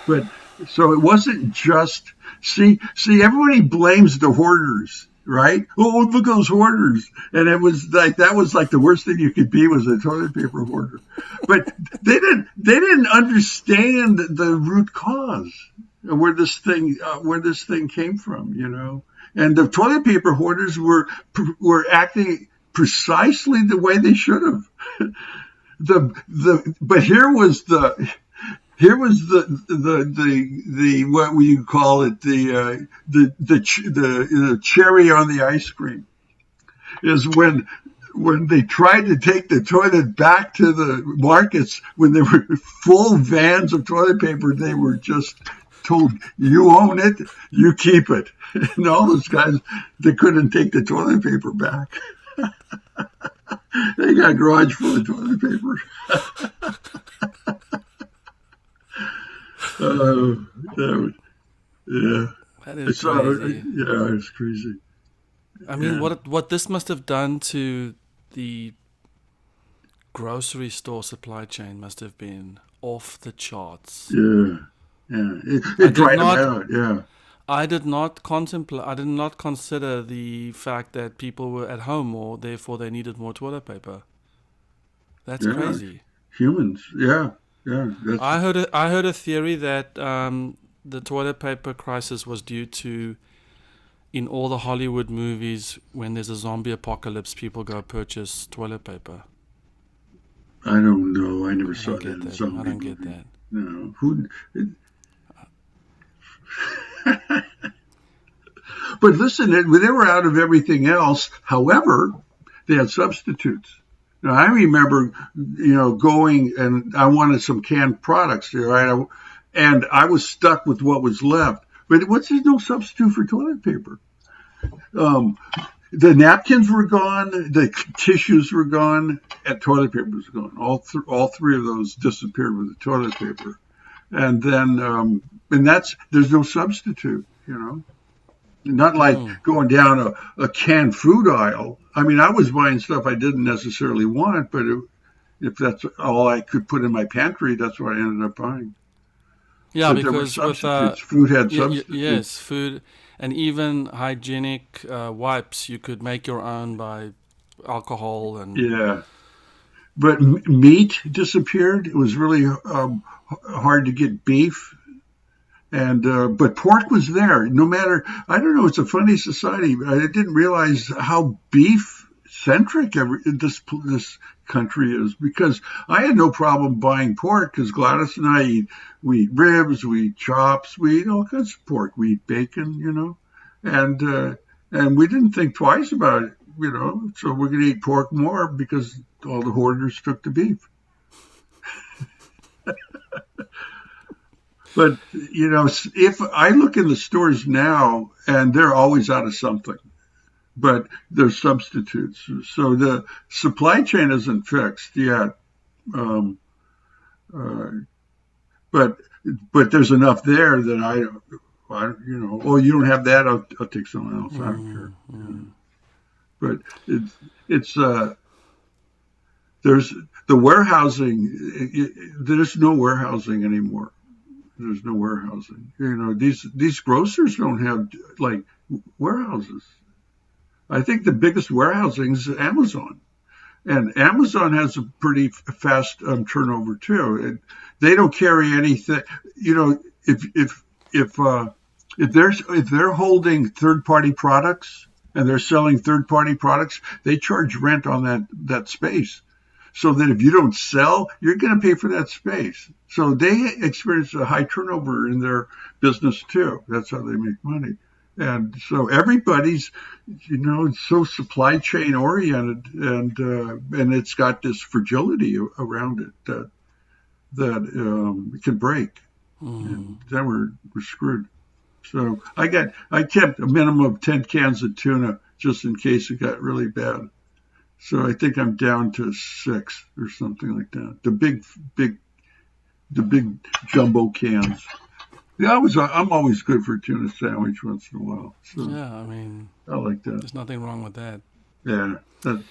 But so it wasn't just see everybody blames the hoarders, right? Oh, look at those hoarders. And it was like that was like the worst thing you could be was a toilet paper hoarder. But they didn't understand the root cause where this thing came from, And the toilet paper hoarders were acting precisely the way they should have. But here was the what we call it, the cherry on the ice cream, is when they tried to take the toilet back to the markets, when there were full vans of toilet paper, they were just told, you own it, you keep it. And all those guys, they couldn't take the toilet paper back. They got a garage full of toilet paper. That is crazy. Yeah, it's crazy. I mean, what this must have done to the grocery store supply chain must have been off the charts. Yeah. It dried them out. Yeah. I did not consider the fact that people were at home more, therefore they needed more toilet paper. That's crazy. Humans, yeah. I heard a theory that the toilet paper crisis was due to, in all the Hollywood movies, when there's a zombie apocalypse, people go purchase toilet paper. I don't know. I never saw that in a zombie I don't movie. get that. No. But listen, they were out of everything else. However, they had substitutes. Now, I remember, going and I wanted some canned products there, right? And I was stuck with what was left. But there's no substitute for toilet paper. The napkins were gone, the tissues were gone, and toilet paper was gone. All three of those disappeared with the toilet paper. And then, there's no substitute, Not like going down a canned food aisle. I mean, I was buying stuff I didn't necessarily want, but if that's all I could put in my pantry, that's what I ended up buying. Yeah, but because with food had substitutes. Yes, food, and even hygienic wipes, you could make your own by alcohol and. Yeah, but meat disappeared. It was really hard to get beef. And but pork was there. No matter, I don't know. It's a funny society. I didn't realize how beef centric this country is, because I had no problem buying pork, because Gladys and I we eat ribs, we eat chops, we eat all kinds of pork, we eat bacon, and we didn't think twice about it, So we're going to eat pork more because all the hoarders took the beef. But, if I look in the stores now, and they're always out of something, but there's substitutes. So the supply chain isn't fixed yet. But there's enough there that I you don't have that, I'll take someone else. I don't care. But it's there's the warehousing. There's no warehousing anymore. There's no warehousing. These grocers don't have like warehouses. I think the biggest warehousing is Amazon, and Amazon has a pretty fast turnover too. And they don't carry anything. If they're holding third-party products and they're selling third-party products, they charge rent on that space. So that if you don't sell, you're going to pay for that space. So they experience a high turnover in their business too. That's how they make money. And so everybody's, so supply chain oriented, and it's got this fragility around it that it can break. And then we're screwed. So I kept a minimum of 10 cans of tuna just in case it got really bad. So I think I'm down to 6 or something like that. The big jumbo cans. Yeah, I'm always good for a tuna sandwich once in a while. So Yeah, I mean, I like that. there's nothing wrong with that. Yeah. But